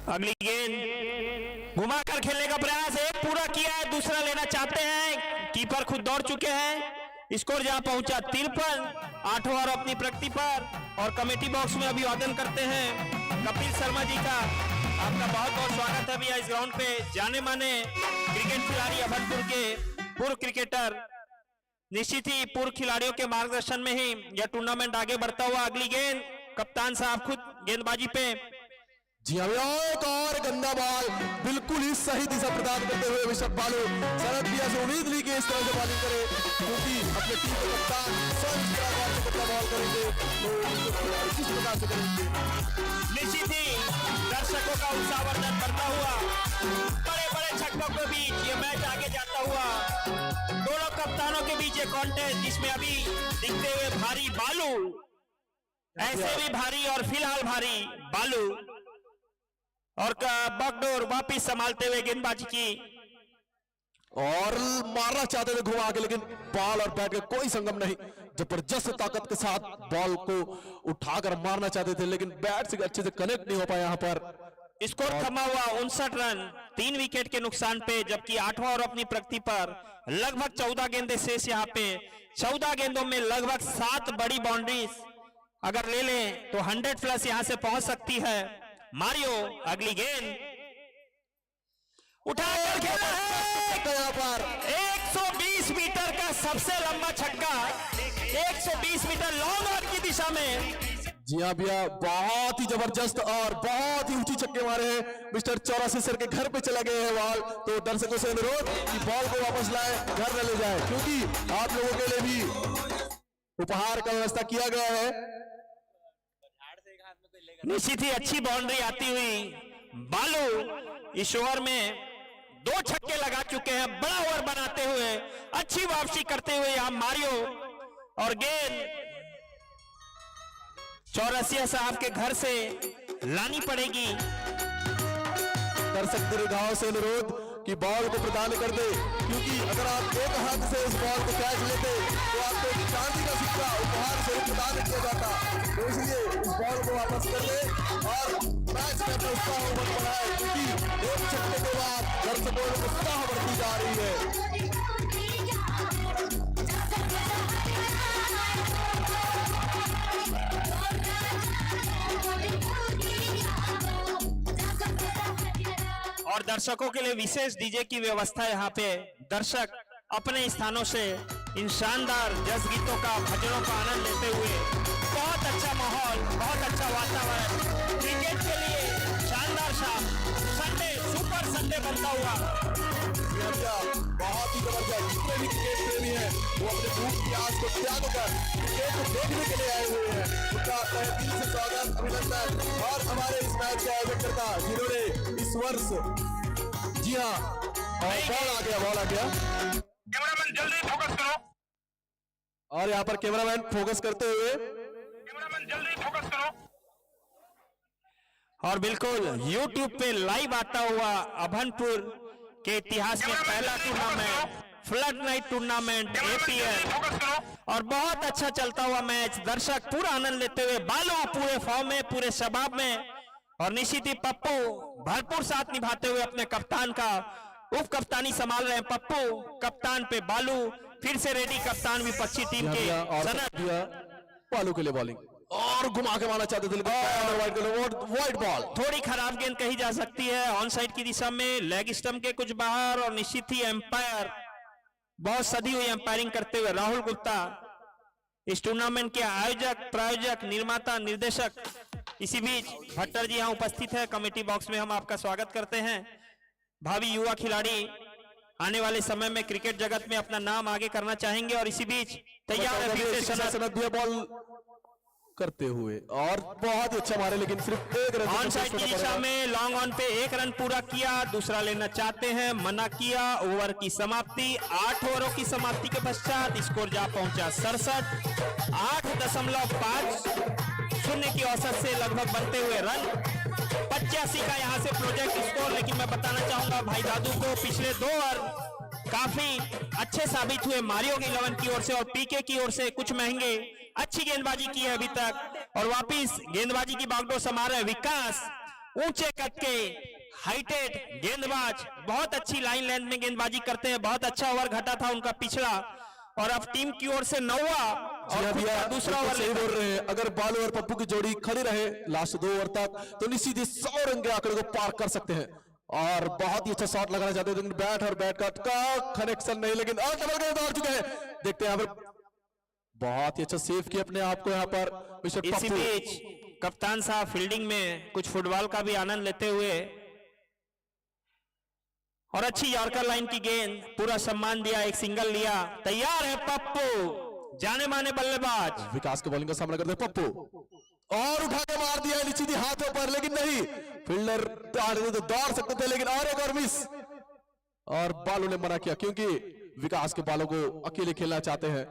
अगली गेंद घुमाकर खेलने का प्रयास, एक पूरा किया है, दूसरा लेना चाहते हैं। कीपर खुद दौड़ चुके हैं। स्कोर जहां पहुंचा 53, 8 ओवर अपनी प्रगति पर। और कमेटी बॉक्स में अभिवादन करते हैं कपिल शर्मा जी का। आपका बहुत बहुत स्वागत है भैया इस ग्राउंड पे। जाने माने क्रिकेट खिलाड़ी अभनपुर के पूर्व क्रिकेटर, निश्चित ही पूर्व खिलाड़ियों के मार्गदर्शन में ही यह टूर्नामेंट आगे बढ़ता हुआ। अगली गेंद कप्तान साहब खुद गेंदबाजी पे। जी हाँ, एक और गंदा बॉल बिल्कुल ही सही दिशा प्रदान करते हुए ऋषभ बालू। शरद भैया से उम्मीद ली कि इस तरह से बॉलिंग करे, क्योंकि अपने टीम के कप्तान बॉल करेंगे तो किस प्रकार से करेंगे। निश्चित ही दर्शकों का उत्साहवर्धन करता हुआ बड़े बड़े छक्कों के बीच ये मैच आगे जाता हुआ। दोनों कप्तानों के बीच एक कॉन्टेस्ट, जिसमें अभी दिखते हुए भारी बालू, ऐसे भी भारी और फिलहाल भारी बालू, और बगडोर वापिस संभालते हुए गेंदबाजी की और मारना चाहते थे घुमा के, लेकिन बॉल और बैट का कोई संगम नहीं। जबरदस्त ताकत के साथ बॉल को उठाकर मारना चाहते थे, लेकिन बैट से अच्छे से कनेक्ट नहीं हो पाया। यहाँ पर स्कोर थमा हुआ 59 रन 3 विकेट के नुकसान पे, जबकि 8वां ओवर अपनी प्रगति पर। लगभग 14 गेंदें शेष यहाँ पे। 14 गेंदों में लगभग 7 बड़ी बाउंड्रीज अगर ले लें तो 100 प्लस यहाँ से पहुंच सकती है। मारियो अगली गेंद उठाकर खेला है यहाँ पर 120 मीटर का सबसे लंबा छक्का, 120 मीटर लॉन्ग ऑन की दिशा में जी हाँ भैया, बहुत ही जबरदस्त और बहुत ही ऊंची छक्के मारे हैं मिस्टर 84 सर के घर पे चला गए हैं बॉल। तो दर्शकों से अनुरोध कि बॉल को वापस लाएं, घर न ले जाएं, क्योंकि आप लोगों के लिए भी उपहार का व्यवस्था किया गया है। निश्चित ही अच्छी बाउंड्री आती हुई बालू इस ओवर में 2 छक्के लगा चुके हैं, बड़ा ओवर बनाते हुए अच्छी वापसी करते हुए यहां मारियो और गेंद चौरसिया साहब के घर से लानी पड़ेगी। दर्शक दीर्घाओं से अनुरोध कि बॉल को प्रदान कर दे, क्योंकि अगर आप एक हाथ से इस बॉल को कैच लेते तो आपको चांदी का सिक्का उपहार से प्रदान किया जाता। तो इसलिए इस बॉल को वापस कर ले और मैच में अपना उत्साह बढ़ाए, क्योंकि एक छक्के के बाद दर्शकों में उत्साह बढ़ती जा रही है। और दर्शकों के लिए विशेष डीजे की व्यवस्था यहाँ पे दर्शक अपने स्थानों से इन शानदार जस गीतों का भजनों का आनंद लेते हुए बहुत अच्छा माहौल, बहुत अच्छा वातावरण, क्रिकेट के लिए शानदार शाम, संडे सुपर संडे बनता हुआ। बहुत ही जबरदस्त, जितने भी क्रिकेट प्रेमी हैं वो अपने भूख प्यास को त्याग कर क्रिकेट को देखने के लिए आए हुए हैं। उनका तहे दिल से स्वागत, अभिनंदन। और हमारे इस मैच के आयोजकर्ता जिन्होंने इस वर्ष, जी हाँ, और बॉल आ गया कैमरामैन जल्दी फोकस करो, और यहाँ पर कैमरामैन फोकस करते हुए, कैमरामैन जल्दी फोकस करो। और बिल्कुल YouTube पे लाइव आता हुआ अभनपुर के इतिहास में पहला tournament, flood night tournament APL, और बहुत अच्छा चलता हुआ मैच, दर्शक पूरा आनंद लेते हुए, बालू पूरे फॉर्म में, पूरे शबाब में, और निश्चित ही पप्पू भरपूर साथ निभाते हुए अपने कप्तान का उप कप्तानी संभाल रहे हैं। पप्पू कप्तान पे बालू फिर से रेडी, कप्तान विपक्षी टीम के सनत बालू के लिए बॉलिंग और घुमा के मारना चाहते थे, वाइड बॉल, थोड़ी खराब गेंद कही जा सकती है, ऑन साइड की दिशा में, लेग स्टंप के कुछ बाहर, और निश्चित ही एम्पायर बहुत सदी हुई एम्पायरिंग करते हुए राहुल गुप्ता, इस टूर्नामेंट के आयोजक, प्रायोजक, निर्माता, निर्देशक। इसी बीच भट्टर जी यहाँ उपस्थित है, कमेटी बॉक्स में हम आपका स्वागत करते हैं। भावी युवा खिलाड़ी आने वाले समय में क्रिकेट जगत में अपना नाम आगे करना चाहेंगे, और इसी बीच तैयार है फिर से सनत बॉल करते हुए, और बहुत ही अच्छा मारे, लेकिन सिर्फ एक रन ऑन साइड की दिशा में लॉन्ग ऑन पे 1 रन पूरा किया, दूसरा लेना चाहते हैं, मना किया। ओवर की समाप्ति, 8 ओवरों की समाप्ति के पश्चात स्कोर जा पहुंचा 67, 8.50 की औसत से लगभग बनते हुए रन 85 का यहां से प्रोजेक्ट स्कोर। लेकिन मैं बताना चाहूंगा भाई दादू को, पिछले 2 ओवर काफी अच्छे साबित हुए मारियो की 11 की ओर से और पीके की ओर से, कुछ महंगे अच्छी गेंदबाजी की है अभी तक, और वापिस गेंदबाजी की बागडोर संभाल रहे विकास, ऊंचे कद के हाइटेड गेंदबाज, बहुत अच्छी लाइन लेंथ में गेंदबाजी करते हैं। बहुत अच्छा ओवर घटा था उनका पिछला, और अब टीम की ओर से 9वां और दूसरा ओवर सही बोल रहे हैं। अगर बालू और पप्पू की जोड़ी खड़ी रहे लास्ट 2 ओवर तक तो निश्चित ही 100 रन के आंकड़े को पार कर सकते हैं, और बहुत ही अच्छा शॉट लगाना चाहते हैं, लेकिन बैट और बैट का कनेक्शन नहीं, लेकिन और डबल गेंद दौड़ चुके हैं। देखते हैं यहाँ पर बहुत ही अच्छा सेव किया अपने आप को यहाँ पर मिस्टर पप्पू। इसी बीच कप्तान साहब फील्डिंग में कुछ फुटबॉल का भी आनंद लेते हुए, और अच्छी यॉर्कर लाइन की गेंद, पूरा सम्मान दिया, एक सिंगल लिया। तैयार है पप्पू, जाने माने बल्लेबाज, विकास के बॉलिंग का सामना करते हैं पप्पू, और उठा के मार दिया निश्चित ही हाथों पर, लेकिन नहीं, फील्डर तो दौड़ सकते थे, लेकिन और एक और मिस, और बालू ने मना किया, क्योंकि विकास के बालों को अकेले खेलना चाहते हैं।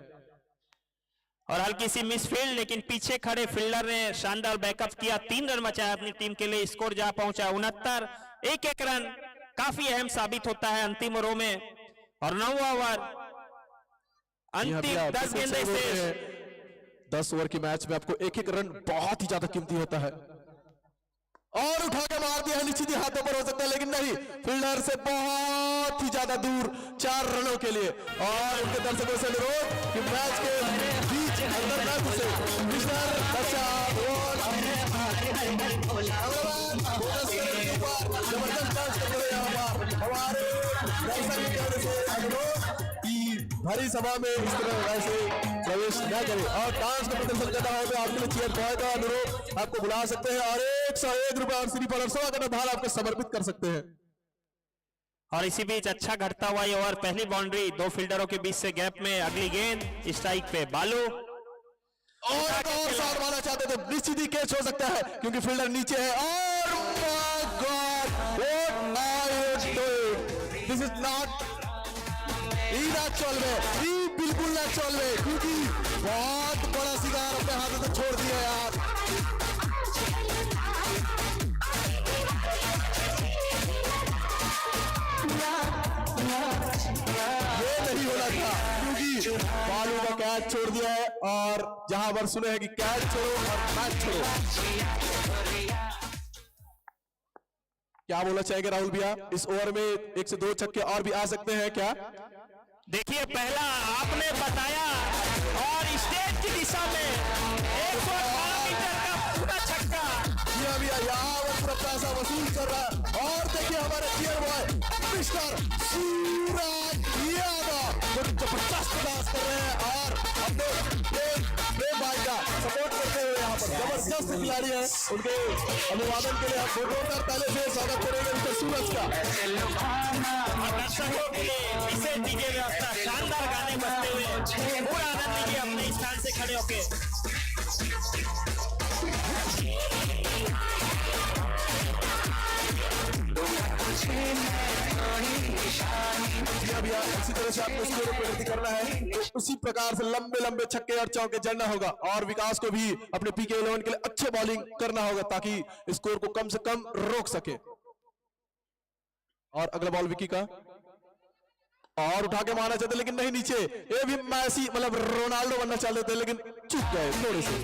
और हल्की सी मिस फील्ड, लेकिन पीछे खड़े फील्डर ने शानदार बैकअप किया, 3 रन बचाया अपनी टीम के लिए, स्कोर जा पहुंचा 69। एक रन काफी अहम साबित होता है अंतिम ओवरों में, और 9वां ओवर, अंतिम 10 गेंदें शेष। 10 ओवर की मैच में आपको एक रन बहुत ही ज्यादा कीमती होता है, और उठा के मार दिया है, निश्चित ही हाथों पर हो सकता है, लेकिन नहीं, फील्डर से बहुत ही ज्यादा दूर 4 रनों के लिए। और उनके दर्शकों से अनुरोध कि मैच के बीच अंदर न घुसे, मिस्टर बच्चा जबरदस्त डांस करते हुए हमारे दर्शक से अनुरोध कि भरी सभा में इस तरह वैसे प्रवेश न करे और डांस का प्रदर्शन करना हो तो आपके लिए चेयर बॉय का अनुरोध आपको बुला सकते हैं और 101 रुपए और श्री पर सवा का धार आपको समर्पित कर सकते हैं। और इसी बीच अच्छा घटता हुआ ये ओवर, पहली बाउंड्री, दो फील्डरों के बीच से गैप में अगली गेंद स्ट्राइक पे बालू और शॉट मारना चाहते तो निश्चित ही कैच हो सकता है क्योंकि फील्डर नीचे है और my god what are you doing, this is not बिल्कुल ना चलवे क्योंकि बहुत बड़ा शिकार अपने हाथों से छोड़ दिया यार। ये नहीं होना था क्योंकि बालू का कैच छोड़ दिया है और जहां पर सुने हैं कि कैच छोड़ो और मैच छोड़ो। क्या बोलना चाहेंगे राहुल भैया, इस ओवर में 1 से 2 छक्के और भी आ सकते हैं क्या? देखिए पहला आपने बताया और स्टेज की दिशा में 118 मीटर का पूरा छक्का। जी हाँ भैया, यहाँ वो पूरा पैसा वसूल कर रहा है और देखिए हमारे cheer boy mister Suraj Yadav जो जबरदस्त डांस कर रहे हैं और अपने प्रेम भाई का सपोर्ट करते हुए यहाँ पर जबरदस्त खिलाड़ी हैं, उनके अभिवादन के लिए हम फोटो कर पहले से स्वागत करेंगे मिस्टर सूरज का। दर्शकों के लिए विशेष डीजे व्यवस्था, शानदार गाने बजते हुए पूरा आनंद लीजिए अपने स्थान से खड़े होके। भैया इसी तरह से आपको स्कोर प्रगति करना है तो उसी प्रकार से लंबे लंबे छक्के और चौके जड़ना होगा और विकास को भी अपने पीके 11 के लिए अच्छे बॉलिंग करना होगा ताकि स्कोर को कम से कम रोक सके। और अगला बॉल विकी का और उठा के मारना चाहते लेकिन नहीं, नीचे ये भी मैसी मतलब रोनाल्डो बनना चाहते थे लेकिन चूक गए थोड़े से।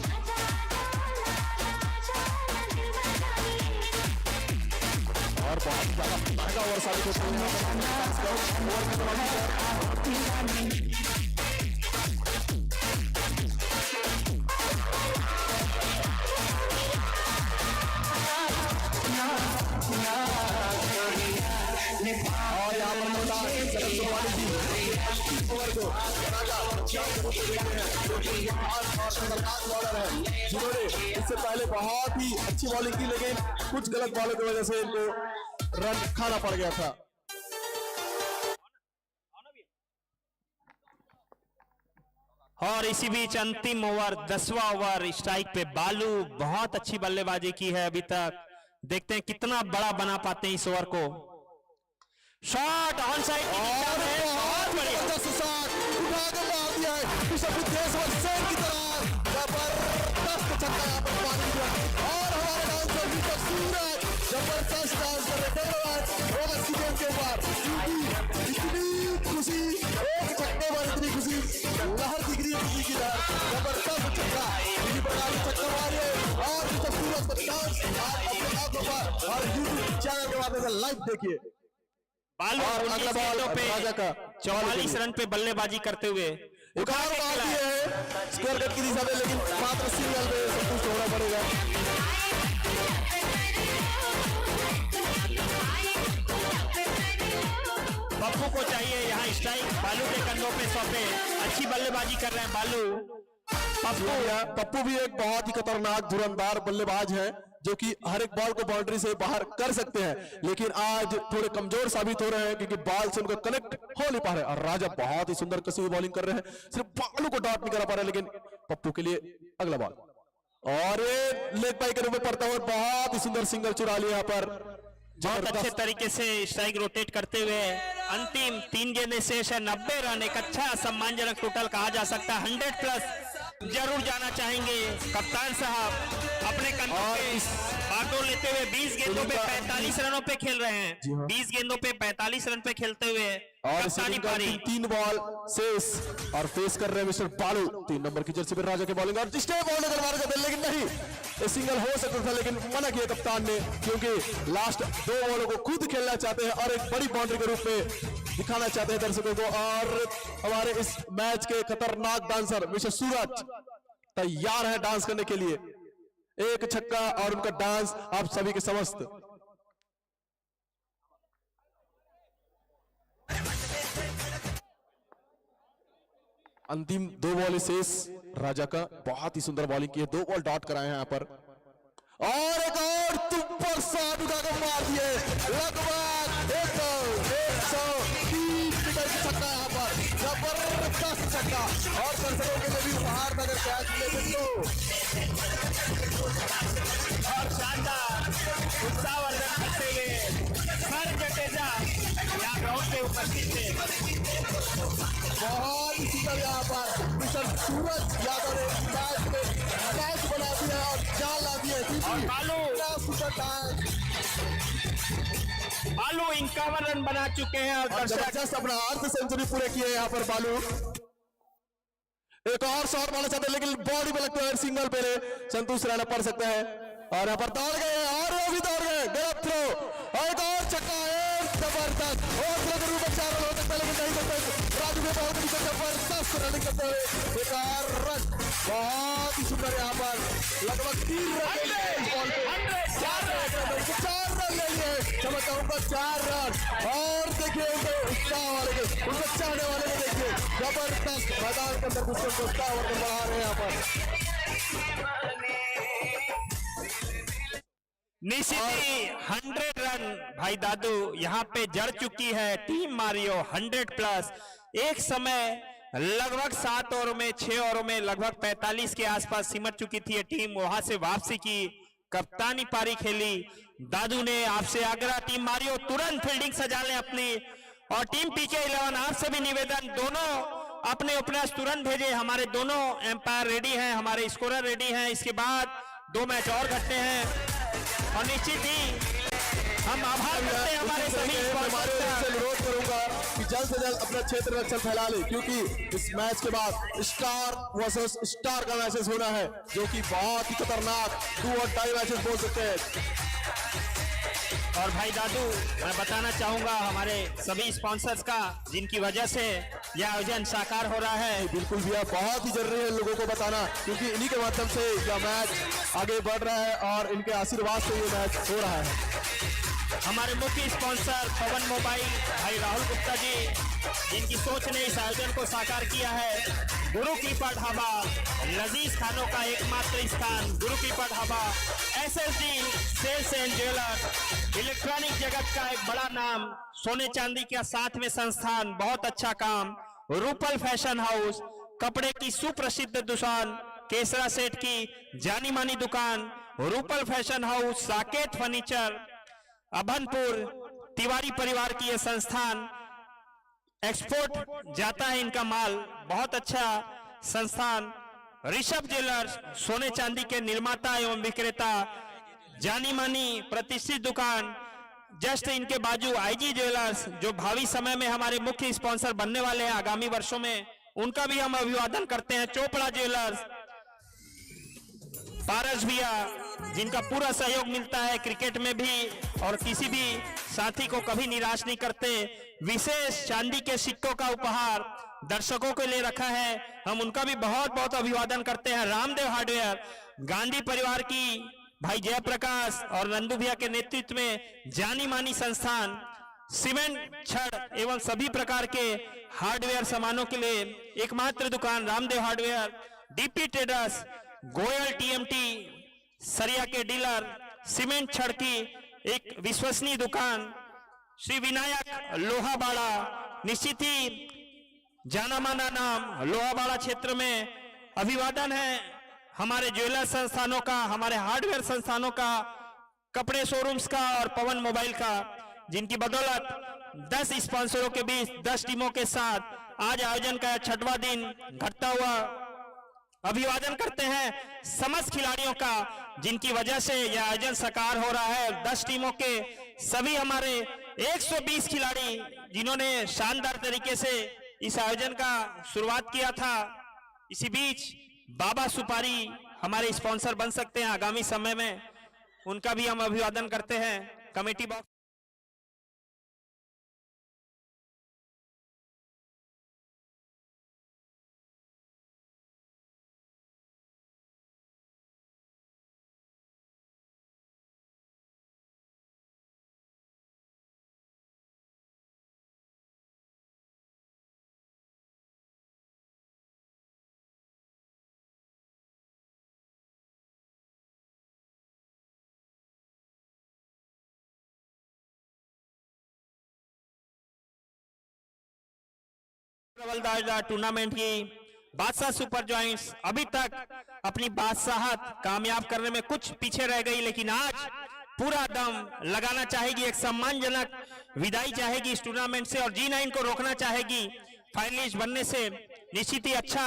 और बहुत ज्यादा महंगा ओवर साबित होता है और यहाँ पर जिन्होंने इससे पहले बहुत ही अच्छी बॉलिंग की लेकिन कुछ गलत बॉलों की वजह से इनको रन खाना पड़ गया था। और इसी बीच अंतिम ओवर, 10वां ओवर, स्ट्राइक पे बालू, बहुत अच्छी बल्लेबाजी की है अभी तक, देखते हैं कितना बड़ा बना पाते हैं इस ओवर को। शॉट ऑन साइड बहुत बढ़िया शॉट उठा के मार दिया है विश्वविद्यालय सेन की तरह, जबरदस्त छक्का यहाँ पर पानी दिया और हमारे डांसर मिस्टर सूरज जबरदस्त डांस कर रहे हैं ओवरसी गेम के ऊपर क्योंकि इतनी खुशी एक छक्के पर इतनी खुशी लहर दिख रही है खुशी की लहर, जबरदस्त छक्का इसी प्रकार की छक्का मारिए और मिस्टर सूरज का डांस आप अपने आंखों पर और यूट्यूब चैनल के माध्यम से लाइव देखिए। बालू और अगला बॉल राजा का 44 रन पे बल्लेबाजी करते हुए उखाड़ मारती है स्कोर कट की दिशा में लेकिन मात्र सिंगल पे संतुष्ट होना पड़ेगा। पप्पू को चाहिए यहाँ स्ट्राइक बालू के कंधों पे सौंपे, अच्छी बल्लेबाजी कर रहे हैं बालू। पप्पू भी एक बहुत ही खतरनाक धुरंधार बल्लेबाज है जो कि हर एक बॉल को बाउंड्री से बाहर कर सकते हैं लेकिन आज थोड़े कमजोर साबित हो रहे हैं क्योंकि बॉल से उनको कनेक्ट हो नहीं पा रहे। और राजा बहुत ही सुंदर कसी हुई बॉलिंग कर रहे हैं, सिर्फ बालू को डॉट नहीं करा पा रहे लेकिन पप्पू के लिए अगला बॉल और ये लेग पाई के रूप में पड़ता हुआ बहुत ही सुंदर सिंगल चुरा लिया यहाँ पर, बहुत अच्छे तरीके से स्ट्राइक रोटेट करते हुए। अंतिम 3 गेंदें शेष है, 90 रन, एक अच्छा सम्मानजनक टोटल कहा जा सकता है। 100 प्लस जरूर जाना चाहेंगे कप्तान साहब अपने कंधों पे बाटो लेते हुए 20 गेंदों पे 45 रनों पे खेल रहे हैं। 20 गेंदों पे 45 रन पे खेलते हुए और 3 बॉल शेष और फेस कर रहे हैं मिस्टर बालू 3 नंबर की जर्सी पर राजा के बॉलिंग और स्टेप बॉल करवा रहे थे लेकिन नहीं, ये सिंगल हो सकता था लेकिन मना किया कप्तान ने क्योंकि लास्ट 2 बॉलों को खुद खेलना चाहते हैं और एक बड़ी बाउंड्री के रूप में दिखाना चाहते हैं दर्शकों को। और हमारे इस मैच के खतरनाक डांसर मिस्टर सूरज तैयार है डांस करने के लिए, एक छक्का और उनका डांस आप सभी के समस्त। अंतिम 2 बॉल शेष राजा का। बहुत ही सुंदर बॉलिंग की है, 2 बॉल डॉट कराए हैं यहाँ पर, और एक और तुप्पर शॉट उठाकर मार दिए, लगभग 130 मीटर की छक्का यहाँ पर, जबरदस्त छक्का, और दर्शकों के लिए भी उपहार अगर कैच मिले तो। और शानदार उत्साहवर्धन करते हुए सर जडेजा यहाँ ग्राउंड पे उपस्थित थे। बहुत ही सुंदर यहाँ पर मिस्टर सूरज यादव ने मैच बना दिया और जान ला दिया। और बालू 51 रन बना चुके हैं और दर्शक जबरदस्त अपना अर्ध सेंचुरी पूरे किए यहाँ पर बालू। एक और शॉट मारना चाहते हैं लेकिन बॉडी पे लगता है, सिंगल पे संतोष रहना पड़ सकता है, और यहाँ पर दौड़ गए और वो भी दौड़ गए, गलत थ्रो, और एक और छक्का है, जबरदस्त, और थ्रो के रूप में 4 रन हो सकता है लेकिन नहीं करते, राजू के बॉल के पीछे जबरदस्त रनिंग करते हुए एक और रन, बहुत ही सुंदर यहाँ पर लगभग 3 रन बॉल पे 4 रन ले लिए, मैं कहूँगा 4 रन, और देखिए उनके उत्साह वाले के, उनके चाहने वाले को देखिए, जबरदस्त मैदान के अंदर उसको उत्साह बढ़ा रहे हैं यहाँ पर। निश्चित ही 100 रन भाई दादू यहाँ पे जड़ चुकी है टीम मारियो 100 प्लस। एक समय लगभग 7 ओवरों में 6 ओवरों में लगभग 45 के आसपास सिमट चुकी थी ये टीम, वहां से वापसी की, कप्तानी पारी खेली दादू ने। आपसे आग्रह टीम मारियो तुरंत फील्डिंग सजा लें अपनी, और टीम पीके 11 आपसे भी निवेदन, दोनों अपने ओपनर्स तुरंत भेजे, हमारे दोनों एम्पायर रेडी हैं, हमारे स्कोरर रेडी हैं, इसके बाद 2 मैच और घटते हैं, और निश्चित ही हम आभार करते हैं हमारे सभी स्पॉन्सर्स का। अनुरोध करूंगा कि जल्द से जल्द अपना क्षेत्र रक्षण फैला ले, क्योंकि इस मैच के बाद स्टार वर्सेस स्टार का मैचेस होना है, जो कि बहुत ही खतरनाक 2 और टाई मैचेस बोल सकते हैं। और भाई दादू मैं बताना चाहूंगा हमारे सभी स्पॉन्सर्स का, जिनकी वजह से यह आयोजन साकार हो रहा है। बिल्कुल भैया, बहुत ही जरूरी है लोगों को बताना, क्योंकि इन्हीं के माध्यम से यह मैच आगे बढ़ रहा है और इनके आशीर्वाद से ये मैच हो रहा है। हमारे मुख्य स्पॉन्सर पवन मोबाइल भाई राहुल गुप्ता जी, जिनकी सोच ने इस आयोजन को साकार किया है। गुरु कृपा ढाबा, लजीज खानों का एकमात्र स्थान Guru Kripa Dhaba, SSD sales and jeweller, electronic जगत का एक बड़ा नाम, सोने चांदी का साथ में संस्थान, बहुत अच्छा काम, रूपल फैशन हाउस, कपड़े की सुप्रसिद्ध दुकान, केसरा सेठ की जानी मानी दुकान, Rupal fashion house, Saket furniture, Abhanpur Tiwari परिवार की यह संस्थान, एक्सपोर्ट जाता है इनका माल, बहुत अच्छा संस्थान, ऋषभ ज्वेलर्स सोने चांदी के निर्माता एवं विक्रेता, जानी मानी प्रतिष्ठित दुकान, जस्ट इनके बाजू IG ज्वेलर्स, जो भावी समय में हमारे मुख्य स्पॉन्सर बनने वाले हैं आगामी वर्षों में, उनका भी हम अभिवादन करते हैं। चोपड़ा ज्वेलर्स, पारस भैया, जिनका पूरा सहयोग मिलता है क्रिकेट में भी, और किसी भी साथी को कभी निराश नहीं करते। विशेष चांदी के सिक्कों का उपहार दर्शकों के लिए रखा है, हम उनका भी बहुत बहुत अभिवादन करते हैं। रामदेव हार्डवेयर, गांधी परिवार की भाई जयप्रकाश और नंदू भैया के नेतृत्व में जानी मानी संस्थान, सीमेंट छड़ एवं सभी प्रकार के हार्डवेयर सामानों के लिए एकमात्र दुकान Ramdev hardware, DP traders, Goyal TMT सरिया के डीलर, सीमेंट छड़ की एक विश्वसनीय दुकान, श्री विनायक लोहाबाड़ा, निश्चित ही जाना माना नाम लोहाबाड़ा क्षेत्र में। अभिवादन है हमारे ज्वेलर संस्थानों का, हमारे हार्डवेयर संस्थानों का, कपड़े शोरूम्स का और पवन मोबाइल का, जिनकी बदौलत 10 स्पॉन्सरों के बीच 10 टीमों के साथ आज आयोजन का 6वां दिन घटता हुआ। अभिवादन करते हैं समस्त खिलाड़ियों का, जिनकी वजह से यह आयोजन साकार हो रहा है। 10 टीमों के सभी हमारे 120 खिलाड़ी, जिन्होंने शानदार तरीके से इस आयोजन का शुरुआत किया था। इसी बीच बाबा सुपारी हमारे स्पॉन्सर बन सकते हैं आगामी समय में, उनका भी हम अभिवादन करते हैं। कमेटी बॉक्स प्रबल टूर्नामेंट की बादशाह सुपर जॉइंट्स अभी तक अपनी बादशाहत कामयाब करने में कुछ पीछे रह गई, लेकिन आज पूरा दम लगाना चाहेगी, एक सम्मानजनक विदाई चाहेगी इस टूर्नामेंट से और G9 को रोकना चाहेगी फाइनलिस्ट बनने से। निश्चित ही अच्छा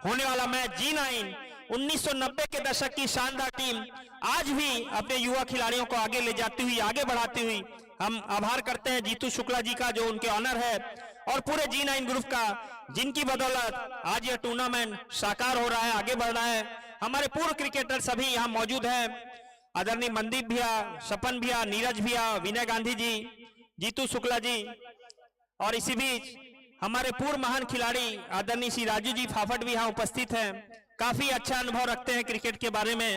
होने वाला मैच। G9 1990 के दशक की शानदार टीम आज भी अपने युवा खिलाड़ियों को आगे ले जाती हुई, आगे बढ़ाती हुई हम आभार करते हैं जीतू शुक्ला जी का, जो उनके ऑनर है, और पूरे G9 ग्रुप का, जिनकी बदौलत आज यह टूर्नामेंट साकार हो रहा है, आगे बढ़ रहा है। हमारे पूर्व क्रिकेटर सभी यहाँ मौजूद हैं, आदरणीय मनदीप भैया, सपन भैया, नीरज भैया, विनय गांधी जी, जीतू शुक्ला जी, और इसी बीच हमारे पूर्व महान खिलाड़ी आदरणीय श्री राजू जी फाफट भी यहाँ उपस्थित हैं। काफी अच्छा अनुभव रखते हैं क्रिकेट के बारे में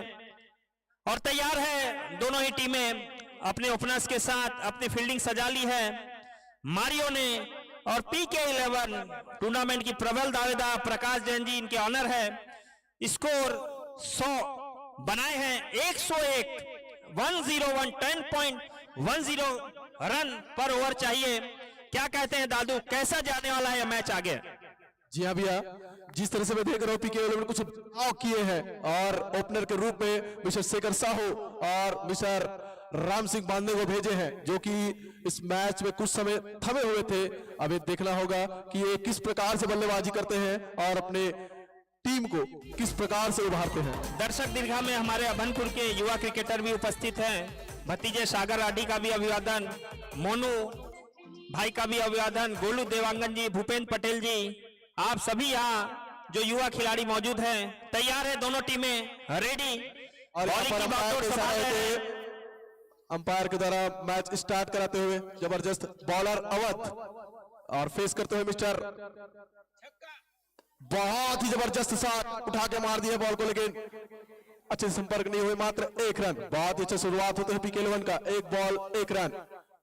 और तैयार है दोनों ही टीमें अपने ओपनर्स के साथ अपनी फील्डिंग सजा ली है। मारियो ने और PK11 टूर्नामेंट की प्रबल दावेदार प्रकाश जैन जी इनके ऑनर है। स्कोर 100 बनाए हैं, 101 101 10.10 रन पर ओवर चाहिए। क्या कहते हैं दादू, कैसा जाने वाला है मैच आगे? जी हाँ भैया, जिस तरह से मैं देख रहा हूँ PK11 ने कुछ बदलाव किए हैं और ओपनर के रूप में मिस्टर शेखर साहू और मिस्टर राम सिंह बांदे को भेजे हैं, जो कि इस मैच में कुछ समय थमे हुए थे। अब ये देखना होगा कि ये किस प्रकार से बल्लेबाजी करते हैं और अपने टीम को किस प्रकार से उभारते हैं। दर्शक दीर्घा में हमारे अभनपुर के युवा क्रिकेटर भी उपस्थित हैं। भतीजे सागर आडी का भी अभिवादन, मोनू भाई का भी अभिवादन, गोलू देवांगन जी, भूपेंद्र पटेल जी, आप सभी यहाँ जो युवा खिलाड़ी मौजूद हैं। तैयार है दोनों टीमें, रेडी। और अंपायर के द्वारा मैच स्टार्ट कराते हुए जबरदस्त बॉलर अवध और फेस करते हुए मिस्टर, बहुत ही जबरदस्त शॉट उठा के मार दिया बॉल को, लेकिन अच्छे संपर्क नहीं हुए, मात्र 1 रन। बहुत ही अच्छा शुरुआत होते हैं PK11 का, 1 बॉल 1 रन।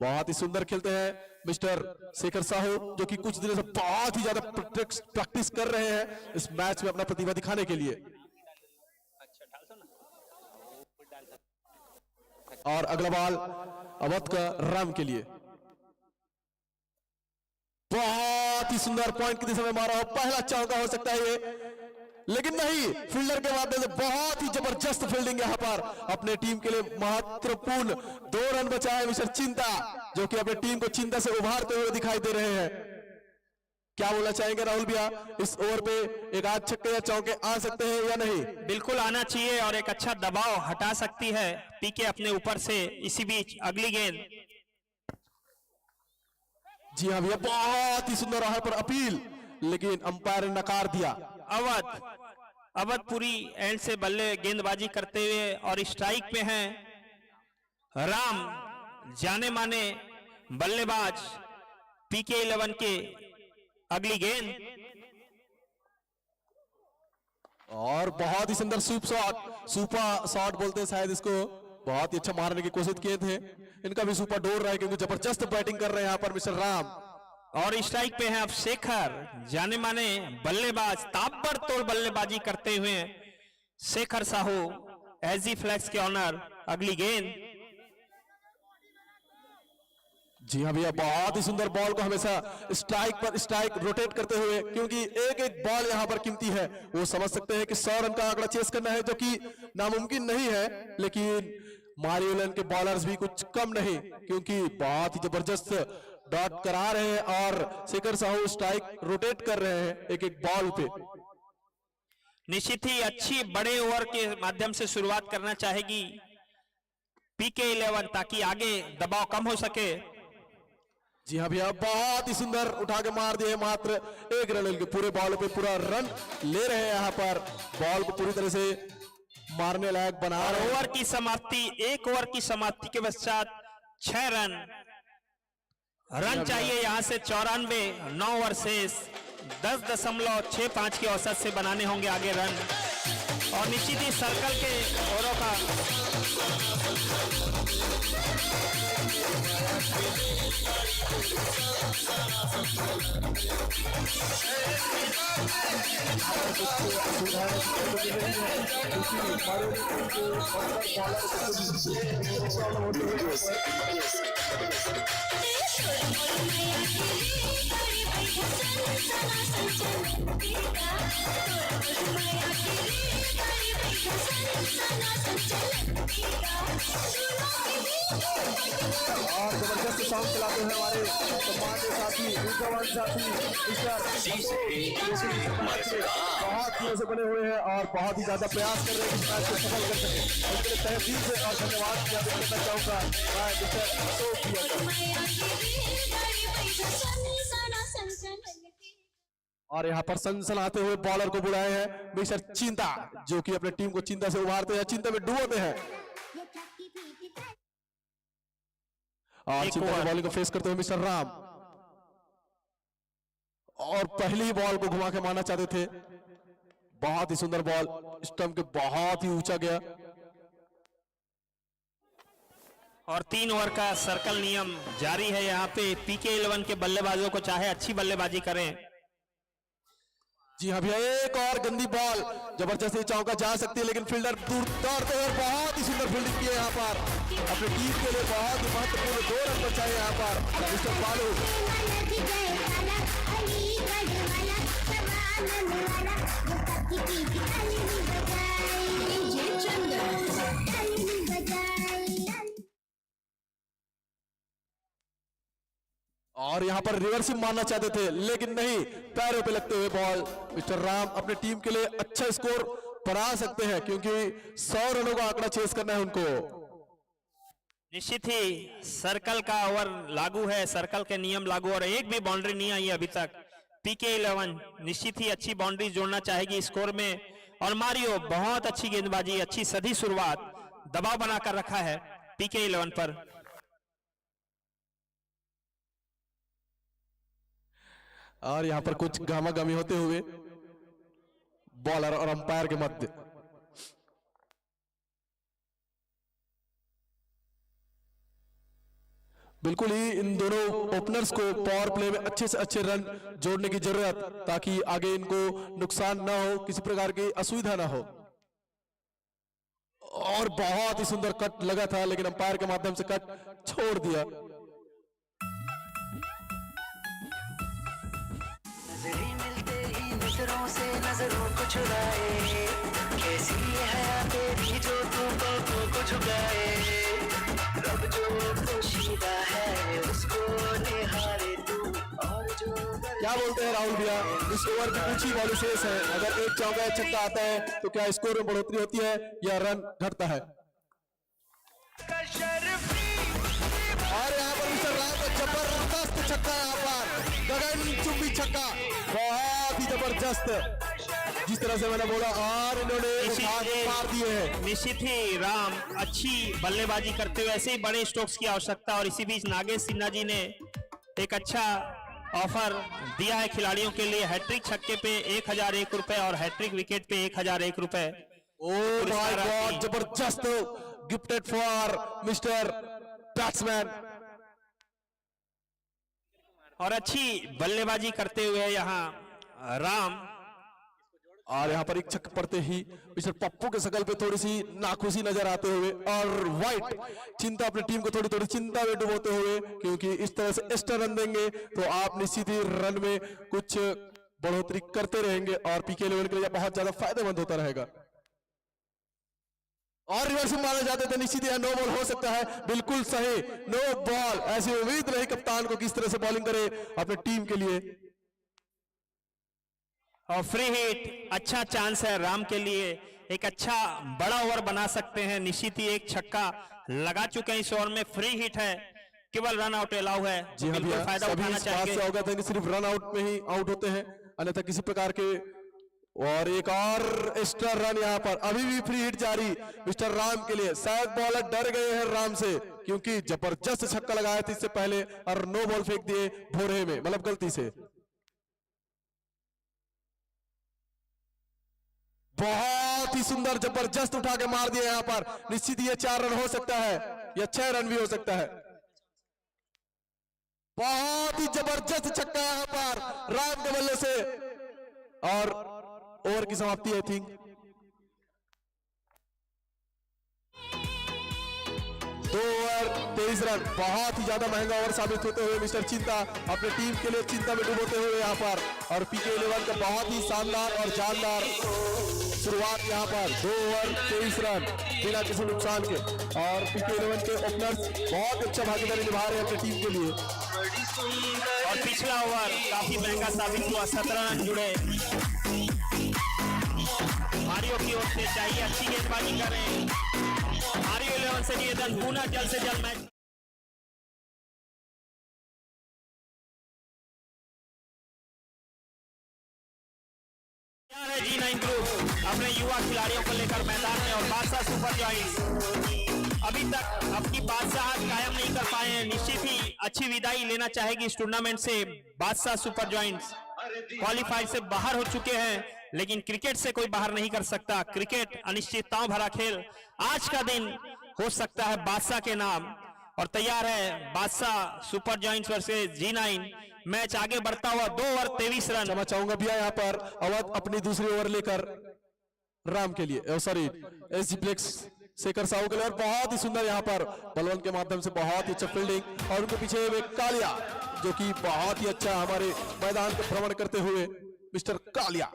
बहुत ही सुंदर खेलते हैं मिस्टर शेखर साहू, जो कि कुछ दिनों से बहुत ही ज्यादा प्रैक्टिस कर रहे हैं इस मैच में अपना प्रतिभा दिखाने के लिए। और अगला बॉल अवध का राम के लिए, बहुत ही सुंदर पॉइंट की दिशा में मारा हो, पहला चौका हो सकता है ये, लेकिन नहीं, फील्डर के माध्यम से बहुत ही जबरदस्त फील्डिंग यहाँ पर अपने टीम के लिए महत्वपूर्ण 2 रन बचाए मिस्टर चिंता, जो कि अपने टीम को चिंता से उभारते हुए दिखाई दे रहे हैं। क्या बोलना चाहेंगे राहुल भैया, इस ओवर पे एक आध छक्के या चौके आ सकते हैं या नहीं? बिल्कुल आना चाहिए और एक अच्छा दबाव हटा सकती है PK अपने ऊपर से। इसी बीच अगली गेंद, जी हाँ भैया, बहुत ही सुंदर वहां पर अपील, लेकिन अंपायर ने नकार दिया। अवध पूरी एंड से बल्ले गेंदबाजी करते हुए और स्ट्राइक पे हैं राम, जाने माने बल्लेबाज PK11 के। अगली गेंद और बहुत ही सुंदर सुपर शॉट बोलते हैं शायद इसको, बहुत ही अच्छा मारने की कोशिश किए थे। इनका भी सुपर डोर रहा है क्योंकि जबरदस्त बैटिंग कर रहे हैं यहाँ पर मिस्टर राम। और स्ट्राइक पे हैं अब शेखर, जाने माने बल्लेबाज, ताबड़तोड़ बल्लेबाजी करते हुए शेखर साहू, एजी फ्लैक्स के ऑनर। अगली गेंद, जी हाँ भैया, बहुत ही सुंदर बॉल को हमेशा स्ट्राइक पर स्ट्राइक रोटेट करते हुए, क्योंकि एक एक बॉल यहाँ पर कीमती है। वो समझ सकते हैं कि 100 रन का आंकड़ा चेस करना है, जो कि नामुमकिन नहीं है, लेकिन मारियोलन के बॉलर्स भी कुछ कम नहीं, क्योंकि बहुत ही जबरदस्त डॉट करा रहे हैं और शेखर साहू स्ट्राइक रोटेट कर रहे हैं एक एक बॉल पे। निश्चित ही अच्छी बड़े ओवर के माध्यम से शुरुआत करना चाहेगी PK11 ताकि आगे दबाव कम हो सके। जी हाँ भैया, बहुत ही सुंदर उठा के मार दिए, मात्र 1 रन के पूरे बॉल पे पूरा रन ले रहे हैं। यहाँ पर बॉल को पूरी तरह से मारने लायक बना रहे हैं। ओवर की समाप्ति, 1 ओवर की समाप्ति के पश्चात 6 रन चाहिए यहाँ से 94, 9 ओवर शेष, 10.65 के औसत से बनाने होंगे आगे रन। और निश्चित ही सर्कल के ओवरों का और जबरदस्त सॉन्ग चलाते हैं हमारे सम्मानित साथी विद्वान साथी बहुत दिनों से बने हुए हैं और बहुत ही ज्यादा प्रयास कर रहे हैं इस मैच को सफल कर सके उनके लिए तहे दिल से और धन्यवाद ज्ञापित करना चाहूंगा मैं मिस्टर अशोक भैया का। और यहाँ पर सनसनाते हुए बॉलर को बुलाए हैं मिस्टर चिंता, जो कि अपने टीम को चिंता से उभारते हैं, चिंता में डुबोते हैं। और चिंता की बॉलिंग को फेस करते हुए मिस्टर राम, और पहली बॉल को घुमा के मारना चाहते थे। बहुत ही सुंदर बॉल स्टंप के बहुत ही ऊंचा गया। और 3 ओवर का सर्कल नियम जारी है यहाँ पे। PK11 के बल्लेबाजों को चाहे अच्छी बल्लेबाजी करें। जी हाँ भैया, एक और गंदी बॉल जबरदस्ती चौका जा सकती है, लेकिन फील्डर दूर दौड़ते हुए बहुत ही सुंदर फील्डिंग की है यहाँ पर। अपनी टीम के लिए बहुत ही महत्वपूर्ण 2 रन बचाए यहाँ पर मिस्टर बालू। और यहाँ पर रिवर्सिंग मारना चाहते थे, लेकिन नहीं, पैरों पे लगते हुए बॉल। मिस्टर राम अपने टीम के लिए अच्छा स्कोर बना सकते हैं, क्योंकि 100 रनों का आंकड़ा चेस करना है उनको। निश्चित ही सर्कल का ओवर लागू है, सर्कल के नियम लागू, और एक भी बाउंड्री नहीं आई अभी तक। PK11 निश्चित ही अच्छी बाउंड्री जोड़ना चाहेगी स्कोर में। और मारियो बहुत अच्छी गेंदबाजी, अच्छी सदी शुरुआत, दबाव बनाकर रखा है PK11 पर। और यहाँ पर कुछ गामा-गामी होते हुए बॉलर और अंपायर के मध्य। बिल्कुल ही इन दोनों ओपनर्स को पावर प्ले में अच्छे से अच्छे रन जोड़ने की जरूरत, ताकि आगे इनको नुकसान ना हो, किसी प्रकार की असुविधा ना हो। और बहुत ही सुंदर कट लगा था, लेकिन अंपायर के माध्यम से कट छोड़ दिया। नजरों से नजरों को चुराए, कैसी है तेरी जो तुमको को झुकाए, रब जो पोशीदा है उसको निहारे तू, और जो क्या बोलते हैं राहुल भैया, इस ओवर की कुछ ही बॉल शेष है। अगर एक चौका छक्का आता है तो क्या स्कोर में बढ़ोतरी होती है या रन घटता है? और यहाँ पर मिस्टर राम का जबरदस्त छक्का, यहाँ पर गगनचुंबी छक्का, बहुत ही जबरदस्त, जिस तरह से मैंने बोला, और इन्होंने मार दिए हैं। निश्चित ही राम अच्छी बल्लेबाजी करते हुए ऐसे ही बड़े स्ट्रोक्स की आवश्यकता। और इसी बीच नागेश सिन्हा जी ने एक अच्छा ऑफर दिया है खिलाड़ियों के लिए। हैट्रिक छक्के पे 1001 रुपए और हैट्रिक विकेट पे 1001 रुपए। ओह माय गॉड, जबरदस्त गिफ्टेड फॉर मिस्टर बैट्समैन। और अच्छी बल्लेबाजी करते हुए यहाँ राम। और यहाँ पर एक छक्का पड़ते ही मिस्टर पप्पू के शकल पे थोड़ी सी नाखुशी नजर आते हुए, और व्हाइट चिंता अपनी टीम को थोड़ी थोड़ी चिंता में डुबोते हुए, क्योंकि इस तरह से एक्स्ट्रा रन देंगे तो आप निश्चित ही रन में कुछ बढ़ोतरी करते रहेंगे, और PK11 के लिए बहुत ज्यादा फायदेमंद होता रहेगा। और रिवर्स मारना चाहते थे, निश्चित यह नो बॉल हो सकता है, बिल्कुल सही, नो बॉल। ऐसी उम्मीद रही कप्तान को किस तरह से बॉलिंग करे अपने टीम के लिए। और फ्री हिट, अच्छा चांस है राम के लिए, एक अच्छा बड़ा ओवर बना सकते हैं। निश्चित ही एक छक्का लगा चुके हैं इस ओवर में, फ्री हिट है, केवल रन आउट अलाउ है। जी हाँ भैया, फायदा सभी उठाना इस बात से अवगत है कि सिर्फ रन आउट में ही आउट होते हैं, अन्यथा किसी प्रकार के। और एक और एक्स्ट्रा रन यहाँ पर, अभी भी फ्री हिट जारी मिस्टर राम के लिए। शायद बॉलर डर गए हैं राम से, क्योंकि जबरदस्त छक्का लगाया था इससे पहले और नो बॉल फेंक दिए भोरे में, मतलब गलती से। बहुत ही सुंदर जबरदस्त उठा के मार दिया यहाँ पर। निश्चित ये 4 रन हो सकता है या 6 रन भी हो सकता है। बहुत ही जबरदस्त छक्का यहाँ पर राम के बल्ले से और ओवर की समाप्ति आई थिंक 2 ओवर 23 रन। बहुत ही ज्यादा महंगा ओवर साबित होते हुए मिस्टर चिंता अपने टीम के लिए चिंता में डुबोते हुए यहाँ पर। और PK11 का बहुत ही शानदार और जानदार शुरुआत यहाँ पर 2 ओवर 23 रन बिना किसी नुकसान के। और PK11 के ओपनर्स बहुत अच्छा भागीदारी निभा रहे हैं अपनी टीम के लिए। और पिछला ओवर काफी महंगा साबित हुआ, 17 रन जुड़े। मारियो की ओर से चाहिए अच्छी गेंदबाजी करें। मारियो 11 से निवेदन पुनः जल्द से जल्द मैच है। G9 ग्रुप अपने युवा खिलाड़ियों को लेकर मैदान में और बादशाह सुपर जॉइंट्स अभी तक अपनी बादशाह कायम नहीं कर पाए हैं। निश्चित ही अच्छी विदाई लेना चाहेगी इस टूर्नामेंट से। बादशाह सुपर जॉइंट्स क्वालिफाइड से बाहर हो चुके हैं, लेकिन क्रिकेट से कोई बाहर नहीं कर सकता। क्रिकेट अनिश्चितताओं भरा खेल। आज का दिन हो सकता है बादशाह के नाम। और तैयार है बादशाह super joints versus G9। Match आगे बढ़ता हुआ 2 ओवर 23 रन। क्षमा चाहूंगा भैया यहाँ पर अवध अपनी दूसरी ओवर लेकर राम के लिए sorry SG flex Shekhar Sahu के लिए। और बहुत ही सुंदर यहाँ पर बलवंत के माध्यम से बहुत ही अच्छा फील्डिंग। और उनके पीछे एक कालिया जो कि बहुत ही अच्छा हमारे मैदान को भ्रमण करते हुए मिस्टर कालिया।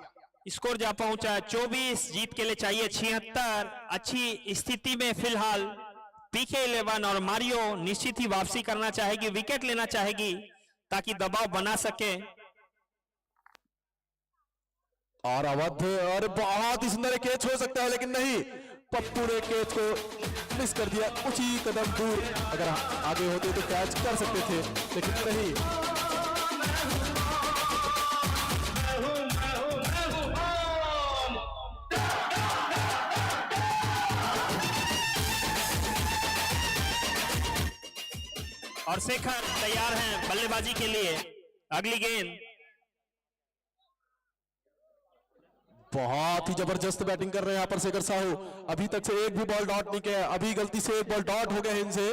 स्कोर जा पहुंचा है 24, जीत के लिए चाहिए 76। अच्छी स्थिति में फिलहाल PK11 और मारियो निश्चित ही वापसी करना चाहेगी, विकेट लेना चाहेगी ताकि दबाव बना सके। और अवध और बहुत ही सुंदर कैच हो सकता है, लेकिन नहीं, पप्पू ने कैच को मिस कर दिया। कुछ ही कदम दूर अगर आगे होते तो कैच कर सकते थे, लेकिन नहीं। और शेखर तैयार हैं बल्लेबाजी के लिए। अगली गेंद बहुत ही जबरदस्त बैटिंग कर रहे हैं यहाँ पर शेखर साहू। अभी तक से एक भी बॉल डॉट नहीं किया। अभी गलती से एक बॉल डॉट हो गया इनसे।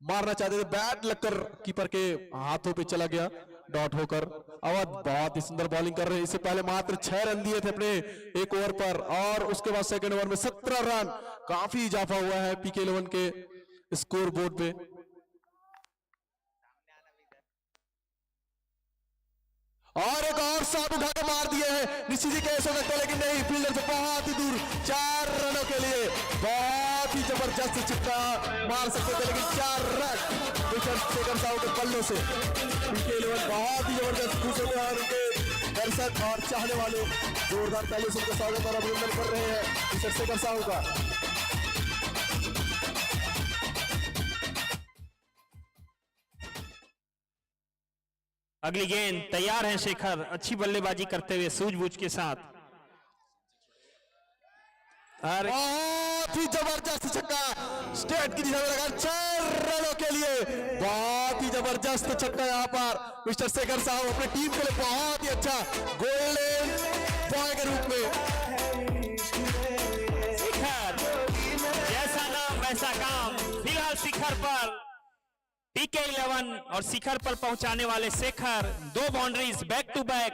मारना चाहते थे, बैट लगकर कीपर के हाथों पे चला गया डॉट होकर। अवध बहुत ही सुंदर बॉलिंग कर रहे हैं। इससे पहले मात्र 6 रन दिए थे अपने एक ओवर पर, और उसके बाद सेकंड ओवर में 17 रन। काफी इजाफा हुआ है PK11 के स्कोर बोर्ड पे। और एक और शॉट उठा के मार दिए हैं। निश्चित ही कैच हो सकता है, लेकिन नहीं, फील्डर से बहुत ही दूर। 4 रनों के लिए बहुत ही जबरदस्त छक्का मार सकते थे, लेकिन 4 रन शेखर साहू के बल्लों से। PK11 बहुत ही जबरदस्त खुश होते हैं। उनके दर्शक और चाहने वाले जोरदार तालियों से उनका स्वागत और अभिनंदन कर रहे हैं मिस्टर शेखर साहू का। अगली गेंद तैयार है शेखर, अच्छी बल्लेबाजी करते हुए सूझबूझ के साथ। बहुत ही जबरदस्त छक्का स्टेट की दिशा में लगा 4 रनों के लिए। बहुत ही जबरदस्त छक्का यहाँ पर मिस्टर शेखर साहू अपनी टीम के लिए बहुत ही अच्छा गोल्डन बॉय के रूप में। शिखर जैसा नाम वैसा काम। फिलहाल शिखर पर PK11 और शिखर पर पहुंचाने वाले Shekhar 2 boundaries back to back,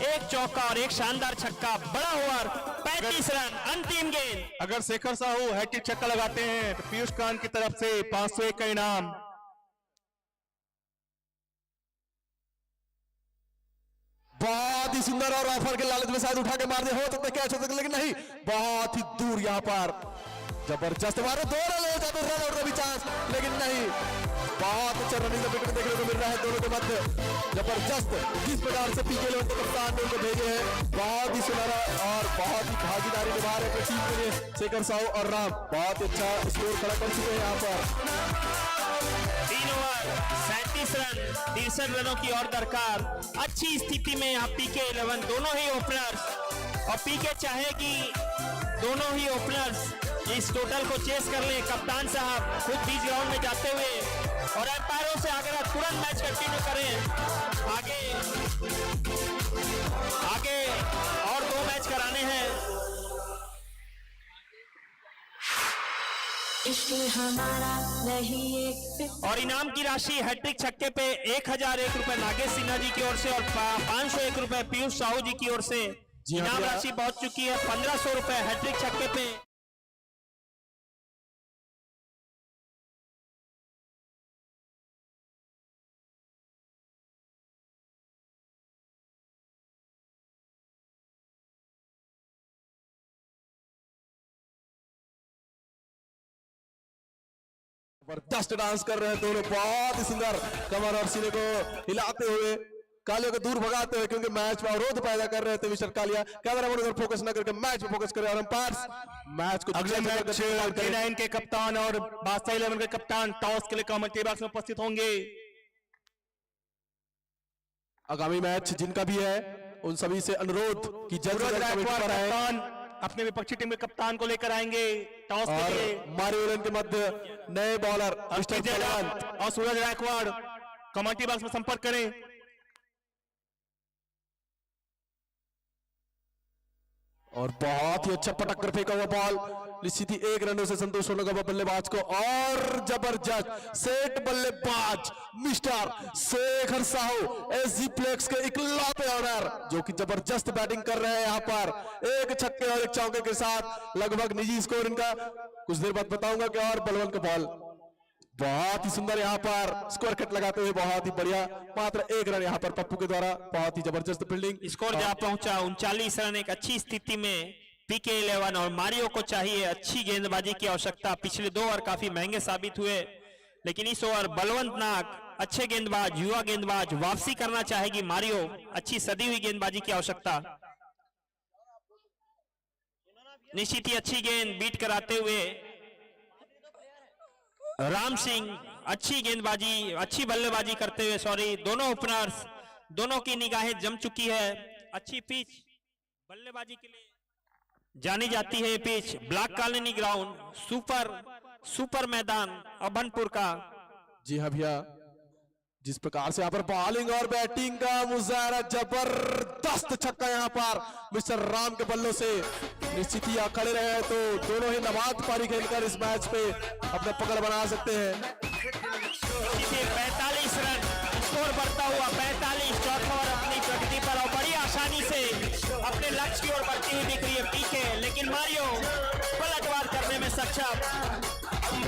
एक चौका और एक शानदार छक्का। बड़ा ओवर 35 रन। अंतिम गेंद। अगर शेखर साहू हैट्रिक छक्का लगाते हैं तो पीयूष कांत की तरफ से 501 का इनाम। बहुत ही सुंदर और ऑफर के लालच में शायद उठा के मार दिया हो सकता है, कैच हो सकता है, लेकिन नहीं, बहुत ही दूर यहाँ पर जबरदस्त मारो। 2 रन हो जाते, रन आउट का भी चांस, लेकिन नहीं। बहुत अच्छा रनिंग का विकेट देखने को मिल रहा है दोनों के मध्य। जबरदस्त जिस प्रकार से PK11 के कप्तान ने उनको भेजे हैं, बहुत ही सुनहरा और बहुत ही भागीदारी निभा रहे हैं टीम के लिए शेखर साहू और राम। बहुत अच्छा स्कोर खड़ा कर चुके हैं यहाँ पर। 3 ओवर 37 रन, 63 रनों की और दरकार। अच्छी स्थिति में यहाँ PK11 दोनों ही ओपनर्स, और PK चाहेगी दोनों ही ओपनर्स इस टोटल को चेस कर ले। कप्तान साहब खुद बीच ग्राउंड में जाते हुए और एम्पायरों से अगर तुरंत मैच कंटिन्यू करें, आगे और 2 मैच कराने हैं। इश्क हमारा नहीं एक और इनाम की राशि हैट्रिक छक्के पे 1001 रुपए नागेश सिन्हा जी की ओर से और 501 रुपए पीयूष साहू जी की ओर से जी हाँ इनाम भैया। राशि पहुंच चुकी है 1500 रुपए हैट्रिक छक्के पे। जबरदस्त डांस कर रहे हैं दोनों, बहुत ही सुंदर कमर और सीने को हिलाते हुए कालिया को दूर भगाते हुए, क्योंकि मैच में अवरोध पैदा कर रहे थे मिस्टर कालिया। कैमरा मैन उधर फोकस न करके मैच पे फोकस करें और अंपायर्स मैच को अगले जल्द मैच करके तैयार करें। K9 के कप्तान और बादशाह 11 के कप्तान टॉस के लिए कमेंट्री बॉक्स में उपस्थित होंगे। आगामी मैच जिनका भी है उन सभी से अनुरोध कि जल्द से सूरज जल्द कमेटी गायकवाड़ पर आए कप्तान अपने विपक्षी टीम के कप्तान को लेकर आएंगे टॉस के और लिए। मारियो के मध्य नए बॉलर मिस्टर विजय पहलवान दत्त और सूरज गायकवाड़ कमेंट्री बॉक्स में संपर्क करें। और बहुत ही अच्छा पटक कर फेंका हुआ बॉल, निश्चित ही 1 रनों से संतोष होने का बल्लेबाज को। और जबरदस्त सेट बल्लेबाज mister Shekhar Sahu SG flex के इकलौते ऑनर, जो कि जबरदस्त बैटिंग कर रहे हैं यहाँ पर। 1 छक्के और 1 चौके के साथ लगभग निजी स्कोर इनका कुछ देर बाद बताऊंगा कि। और बलवन का बॉल बहुत ही सुंदर यहाँ पर स्कोर कट लगाते हुए, बहुत ही बढ़िया। मात्र 1 रन यहाँ पर पप्पू के द्वारा, बहुत ही जबरदस्त फील्डिंग। स्कोर जा पहुंचा 39 रन। एक अच्छी स्थिति में पीके 11 और मारियो को चाहिए अच्छी गेंदबाजी की आवश्यकता। पिछले 2 ओवर काफी महंगे साबित हुए, लेकिन इस ओवर बलवंत नाग अच्छे गेंदबाज, युवा गेंदबाज वापसी करना चाहेगी। मारियो अच्छी सदी हुई गेंदबाजी की आवश्यकता। निश्चित ही अच्छी गेंद बीट कराते हुए राम सिंह अच्छी गेंदबाजी, अच्छी बल्लेबाजी करते हुए, सॉरी दोनों ओपनर्स, दोनों की निगाहें जम चुकी है। अच्छी पिच बल्लेबाजी के लिए जानी जाती है। Pitch block colony ground, super मैदान अभनपुर का। जी हाँ भैया, जिस प्रकार से यहाँ पर बॉलिंग और बैटिंग का मुजाहरा, जबरदस्त छक्का यहाँ पर मिस्टर राम के बल्लों से। निश्चित ही खड़े रहे तो दोनों ही नवाज पारी खेलकर इस मैच पे अपने पकड़ बना सकते हैं। 45 रन स्कोर बढ़ता हुआ 45। चौथा ओवर अपनी प्रगति पर और बड़ी आसानी से अपने लक्ष्य की ओर बढ़ती हुई दिख रही है पीके, लेकिन मारियो पलटवार करने में सक्षम।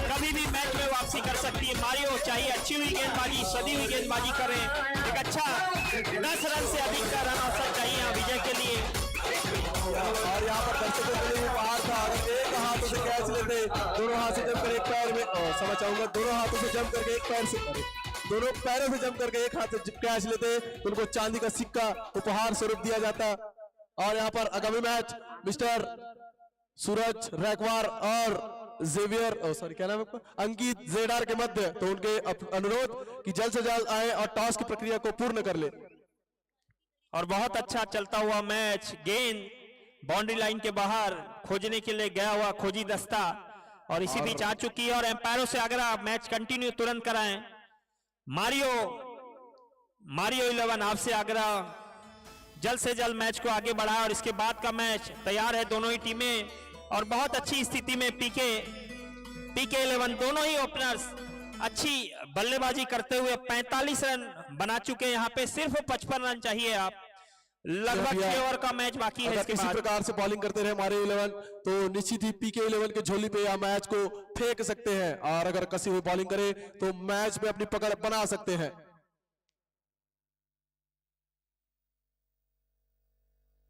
कभी भी मैच में वापसी कर सकती है मारियो। चाहिए अच्छी हुई गेंदबाजी, सदी हुई गेंदबाजी करें। एक अच्छा 10 रन से अधिक का रन औसत चाहिए यहाँ विजय के लिए। और यहाँ पर दर्शकों के लिए उपहार था, अगर एक हाथों से कैच लेते, दोनों हाथ से जमकर एक पैर में, समझ चाहूंगा दोनों हाथों से जम करके एक पैर से, दोनों पैरों से जम करके एक हाथ से कैच लेते तो उनको चांदी का सिक्का उपहार स्वरूप दिया जाता। और यहाँ पर आगामी मैच मिस्टर सूरज गायकवाड़ और जेवियर, सॉरी क्या नाम है आपका, अंकित जेडार के मध्य, तो उनके अनुरोध कि जल्द से जल्द आए और टॉस की प्रक्रिया को पूर्ण कर ले। और बहुत अच्छा चलता हुआ मैच, गेंद बाउंड्री लाइन के बाहर खोजने के लिए गया हुआ खोजी दस्ता और इसी बीच आ चुकी है। और एम्पायरों से आग्रह मैच कंटिन्यू तुरंत कराएं। मारियो 11 आपसे आग्रह जल्द से जल्द मैच को आगे बढ़ाए और इसके बाद का मैच तैयार है दोनों ही टीमें। और बहुत अच्छी स्थिति में पीके 11 दोनों ही ओपनर्स अच्छी बल्लेबाजी करते हुए 45 रन बना चुके हैं। यहाँ पे सिर्फ 55 रन चाहिए। आप लगभग 6 ओवर का मैच बाकी है। अगर इसके इसी बाद प्रकार से बॉलिंग करते रहे हमारे 11 तो निश्चित ही पीके 11 के झोली पे या मैच को फेंक सकते हैं, और अगर कसी हुई बॉलिंग करे तो मैच में अपनी पकड़ बना सकते हैं।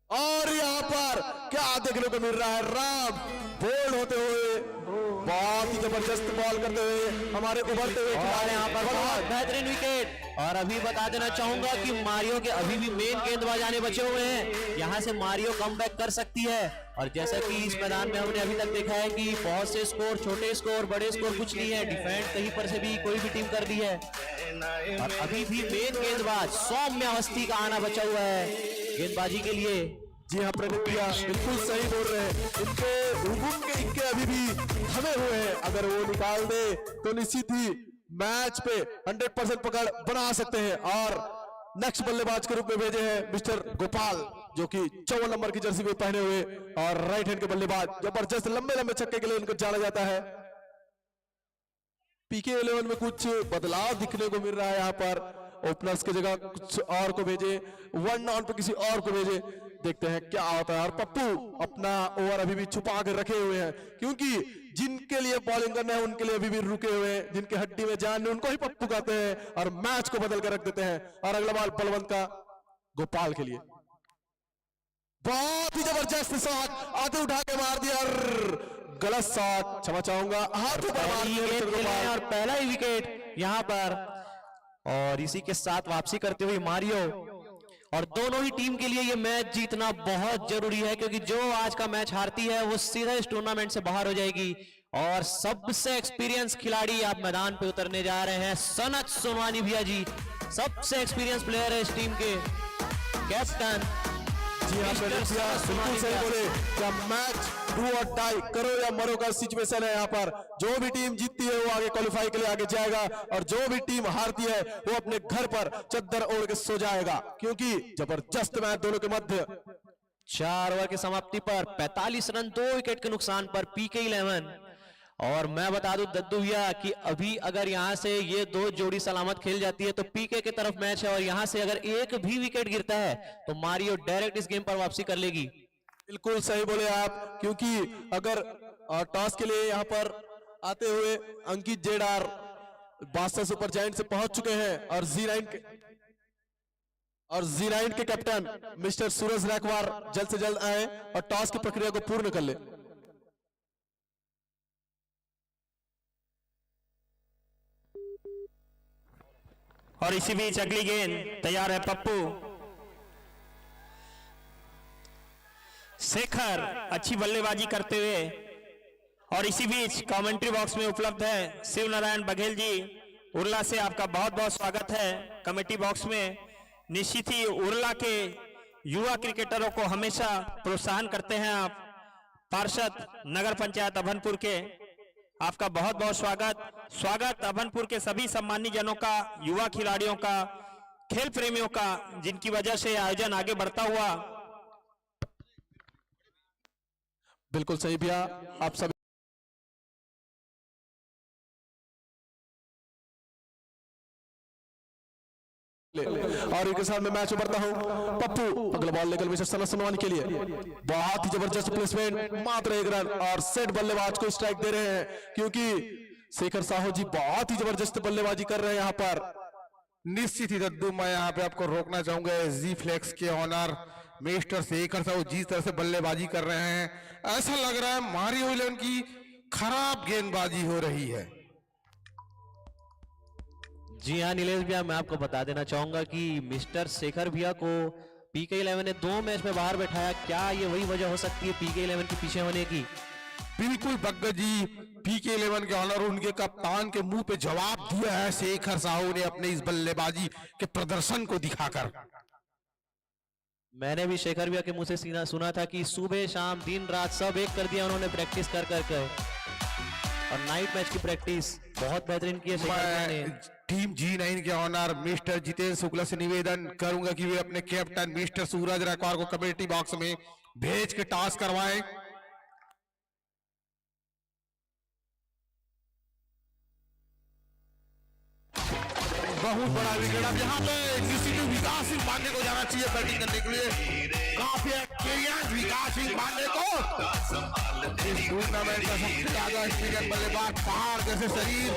और यहाँ पर क्या देखने को मिल रहा है, राम बोल्ड होते हुए, बहुत ही जबरदस्त बॉल करते हुए हमारे उभरते हुए खिलाड़ी यहाँ पर बहुत बेहतरीन विकेट। और अभी बता देना चाहूंगा कि मारियो के अभी भी मेन गेंदबाज आने बचे हुए हैं, यहाँ से मारियो कमबैक कर सकती है। और जैसा कि इस मैदान में हमने अभी तक देखा है कि बहुत से स्कोर, छोटे स्कोर, बड़े स्कोर कुछ नहीं है, डिफेंड कहीं पर से भी कोई भी टीम कर दी है। और अभी भी मेन गेंदबाज सौम्य अवस्थी का आना बचा हुआ है गेंदबाजी के लिए। जी हाँ प्रणीत भैया बिल्कुल सही बोल रहे हैं, इनके हुकुम के इक्के अभी भी थमे हुए हैं, अगर वो निकाल दे तो निश्चित ही मैच पे 100% पकड़ बना सकते हैं। और नेक्स्ट बल्लेबाज के रूप में भेजे हैं मिस्टर गोपाल, जो कि 54 नंबर की जर्सी में पहने हुए और राइट हैंड के बल्लेबाज, जबरदस्त लंबे लंबे छक्के के लिए उनको जाना जाता है। पीके 11 में कुछ बदलाव दिखने को मिल रहा है। यहाँ पर ओपनर्स की जगह कुछ और को भेजे, 1 डाउन पे किसी और को भेजे, देखते हैं क्या होता है। और पप्पू अपना ओवर अभी भी छुपा कर रखे हुए हैं, क्योंकि जिनके लिए बॉलिंग करना है उनके लिए अभी भी रुके हुए हैं, जिनके हड्डी में जान है उनको ही पप्पू कहते हैं, और मैच को बदल कर रख देते हैं। और अगला बॉल बलवंत का गोपाल के लिए, बहुत ही जबरदस्त शॉट, आते उठा के मार दिया और गलत शॉट, क्षमा चाहूंगा, हाथ ऊपर मार दिया और पहला ही विकेट यहाँ पर। और इसी के साथ वापसी करते हुए मारियो। और दोनों ही टीम के लिए ये मैच जीतना बहुत जरूरी है, क्योंकि जो आज का मैच हारती है वो सीधा इस टूर्नामेंट से बाहर हो जाएगी। और सबसे एक्सपीरियंस खिलाड़ी आप मैदान पे उतरने जा रहे हैं, सनत सोनवानी भैया जी, सबसे एक्सपीरियंस प्लेयर है इस टीम के, कैप्टन। जी हाँ, बिल्कुल सही बोले, क्या मैच डू और डाई, करो या मरो का सिचुएशन है। यहाँ पर जो भी टीम जीतती है वो आगे क्वालिफाई के लिए आगे जाएगा, और जो भी टीम हारती है वो अपने घर पर चद्दर ओढ़ के सो जाएगा, क्योंकि जबरदस्त मैच दोनों के मध्य। 4 ओवर की समाप्ति पर 45 रन 2 विकेट के नुकसान पर पीके 11। और मैं बता दूं दद्दू भैया कि अभी अगर यहां से ये 2 जोड़ी सलामत खेल जाती है तो पीके की तरफ मैच है, और यहां से अगर एक भी विकेट गिरता है तो मारियो डायरेक्ट इस गेम पर वापसी कर लेगी। बिल्कुल सही बोले आप, क्योंकि अगर टॉस के लिए यहाँ पर आते हुए अंकित जेडार बादशाह सुपर जायंट से पहुंच चुके हैं, और जी9 के कैप्टन मिस्टर सूरज रैकवार जल्द से जल्द आए और टॉस की प्रक्रिया को पूर्ण कर ले। और इसी बीच अगली गेंद तैयार है पप्पू। शेखर अच्छी बल्लेबाजी करते हुए, और इसी बीच कमेंट्री बॉक्स में उपलब्ध है शिव नारायण बघेल जी, उरला से आपका बहुत बहुत स्वागत है कमेटी बॉक्स में। निश्चित ही उरला के युवा क्रिकेटरों को हमेशा प्रोत्साहन करते हैं आप, पार्षद नगर पंचायत अभनपुर के, आपका बहुत बहुत स्वागत अभनपुर के सभी सम्मानित जनों का, युवा खिलाड़ियों का, खेल प्रेमियों का, जिनकी वजह से आयोजन आगे बढ़ता हुआ। बिल्कुल सही भैया, आप सभी और इनके साथ में मैच उभरता हूं। पप्पू अगला बॉल लेकर मिस्टर सनत सोनवानी के लिए, बहुत ही जबरदस्त प्लेसमेंट, मात्र 1 रन, और सेट बल्लेबाज को स्ट्राइक दे रहे हैं, क्योंकि शेखर साहू जी बहुत ही जबरदस्त बल्लेबाजी कर रहे हैं यहाँ पर। निश्चित ही दद्दू, मैं यहाँ पे आपको रोकना चाहूंगा, जी फ्लेक्स के ऑनर मिस्टर शेखर साहू जिस तरह से बल्लेबाजी कर रहे हैं, ऐसा लग रहा है मारियो 11 की खराब गेंदबाजी हो रही है। जी हाँ नीलेश भैया, मैं आपको बता देना चाहूंगा कि मिस्टर शेखर भैया को पीके 11 ने 2 मैच में बाहर बैठाया। क्या ये वही वजह हो सकती है पीके 11 के पीछे होने की? बिल्कुल बग्गा जी, पीके 11 के ऑनर उनके कप्तान के मुंह पे जवाब दिया है शेखर साहू ने अपने इस बल्लेबाजी के प्रदर्शन को दिखाकर। मैंने भी शेखर भैया के मुंह से सुना था कि सुबह शाम दिन रात सब एक कर दिया उन्होंने प्रैक्टिस कर कर, और नाइट मैच की प्रैक्टिस बहुत बेहतरीन की है शेखर भैया ने। टीम जी9 के ऑनर मिस्टर जितेंद्र शुक्ला से निवेदन करूंगा कि वे अपने कैप्टन मिस्टर सूरज रैकवार को कमेटी बॉक्स में भेज के टॉस करवाएं। बहुत बड़ा विकेट अब यहाँ पे किसी भी विकास सिंह पांडे को जाना चाहिए बैटिंग करने के लिए, काफी एक्सपीरियंस विकास सिंह पांडे को। इस टूर्नामेंट का सबसे ज्यादा एक्सपीरियंस बल्लेबाज, पहाड़ जैसे शरीर,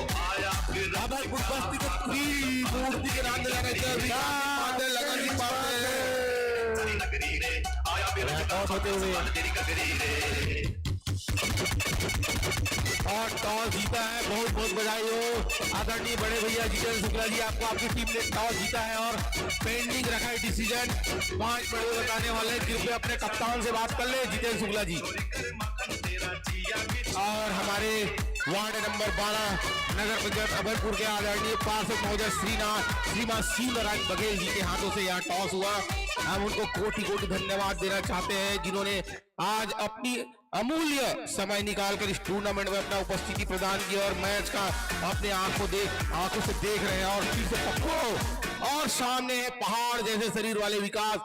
अभयपुर बस्ती के त्रिमूर्ति के नाम जाने से विकास पांडे लगन की और टॉस जीता है, बहुत बहुत बधाई हो आदरणीय बड़े भैया जितेंद्र शुक्ला जी, आपको आपकी टीम ने टॉस जीता है और पेंडिंग रखा है डिसीजन। 5 मिनट में बताने वाले, कृपया अपने कप्तान से बात कर ले जितेंद्र शुक्ला जी। और हमारे वार्ड नंबर 12 नगर पंचायत अभयपुर के आदरणीय पार्षद महोदय श्रीमान शिव नारायण बघेल जी के हाथों से यहाँ टॉस हुआ। हम उनको कोटि कोटि धन्यवाद देना चाहते हैं, जिन्होंने आज अपनी अमूल्य समय निकालकर इस टूर्नामेंट में अपना उपस्थिति प्रदान की और मैच का अपने आंखों से देख रहे हैं। और फिर से पप्पू और सामने है पहाड़ जैसे शरीर वाले विकास,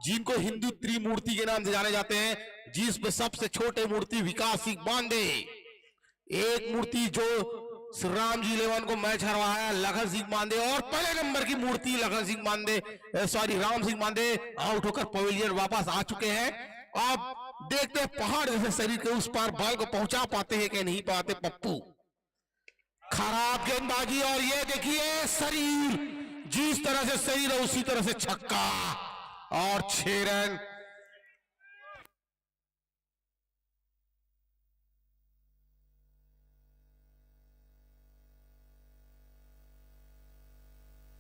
जिनको हिंदू त्रिमूर्ति के नाम से जाने जाते हैं, जिसमें सबसे छोटे मूर्ति विकास सिंह पांडे, एक मूर्ति जो श्री राम जी 11 को मैच हरवाया लखन सिंह मांदे और पहले नंबर की मूर्ति लखन सिंह मांदे राम सिंह मांदे आउट होकर पवेलियन वापस आ चुके हैं। अब देखते हैं पहाड़ जैसे शरीर के उस पार बॉल को पहुंचा पाते हैं कि नहीं पाते पप्पू। खराब गेंदबाजी और ये देखिए शरीर, जिस तरह से शरीर है उसी तरह से छक्का और 6 रन।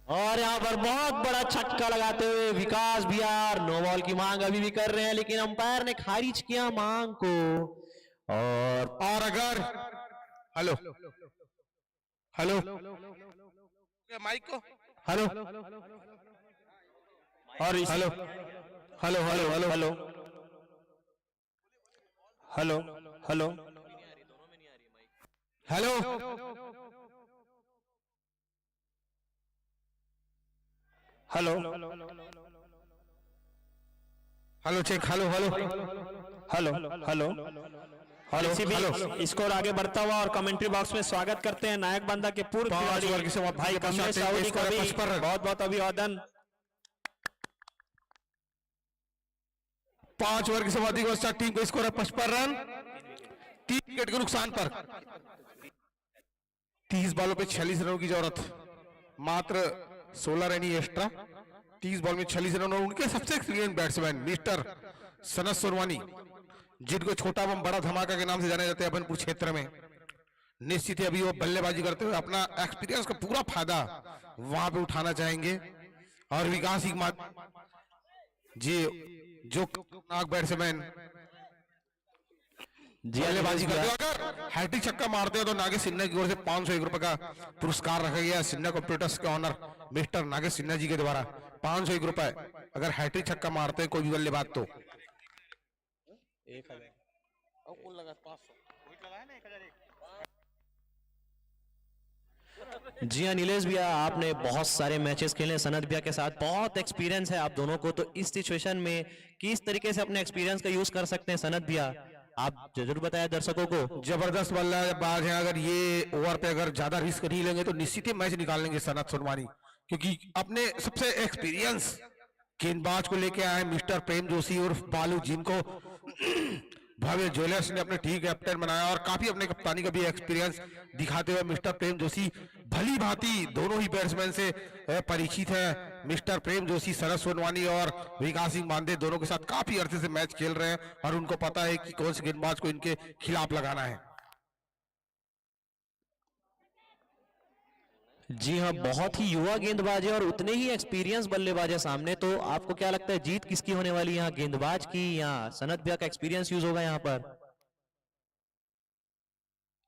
और यहाँ पर बहुत बड़ा छक्का लगाते हुए विकास भैया नो बॉल की मांग अभी भी कर रहे हैं, लेकिन अंपायर ने खारिज किया मांग को। और अगर हेलो हेलो माइक को हेलो और hello hello hello hello hello hello hello hello hello hello check hello hello hello hello और इसी भी स्कोर आगे बढ़ता हुआ और कमेंट्री बॉक्स में स्वागत करते हैं नायक बंदा के पूर्व खिलाड़ी भाई कमलेश साउदी को भी बहुत बहुत अभिवादन। 5 ओवर की समाप्ति के पश्चात टीम का स्कोर है 55 रन 3 विकेट के नुकसान पर। 30 बॉलों पे 46 रनों की जरूरत, मात्र 16 रन ही एक्स्ट्रा। 30 बॉल में 46 रन और उनके सबसे experience batsman mister Sanat Sonwani, जिनको छोटा बम बड़ा धमाका के नाम से जाने जाते हैं अपनपुर क्षेत्र में, निश्चित ही अभी वो बल्लेबाजी करते हुए अपना एक्सपीरियंस का पूरा फायदा वहां पे उठाना चाहेंगे। और विकास जी जो बैट्समैन बल्लेबाजी करते हो, अगर हैट्रिक छक्का मारते हो तो नागेश सिन्हा की ओर से 501 रुपए का पुरस्कार रखा गया। सिन्हा कंप्यूटर्स के ऑनर मिस्टर नागेश सिन्हा जी के द्वारा 501 रुपए अगर हैट्रिक छक्का मारते हैं कोई भी बल्लेबाज तो। जी हाँ नीलेश भैया, आपने बहुत सारे मैचेस खेले सनत भैया के साथ, बहुत एक्सपीरियंस है आप दोनों को, तो इस सिचुएशन में किस तरीके से अपने एक्सपीरियंस का यूज कर सकते हैं सनत भैया, आप जरूर बताएं दर्शकों को। जबरदस्त बल्लेबाज है, अगर ये ओवर पे अगर ज्यादा रिस्क नहीं लेंगे तो निश्चित ही मैच निकाल लेंगे सनत सोनवानी, क्योंकि अपने सबसे एक्सपीरियंस गेंदबाज को लेके आए मिस्टर प्रेम जोशी उर्फ बालू, जिनको भव्य ज्वेलर्स ने अपने टीम कैप्टन बनाया और काफी अपने कप्तानी का भी एक्सपीरियंस दिखाते हुए मिस्टर प्रेम जोशी भली भांति दोनों ही बैट्समैन से परिचित है। मिस्टर प्रेम जोशी सनत सोनवानी और विकास सिंह मांदे दोनों के साथ काफी अरसे से मैच खेल रहे हैं और उनको पता है कि कौन से गेंदबाज को इनके खिलाफ लगाना है। जी हाँ, बहुत ही युवा गेंदबाज है और उतने ही एक्सपीरियंस बल्लेबाज है सामने, तो आपको क्या लगता है जीत किसकी होने वाली है यहाँ, गेंदबाज की या सनत भैया का एक्सपीरियंस यूज होगा यहाँ पर।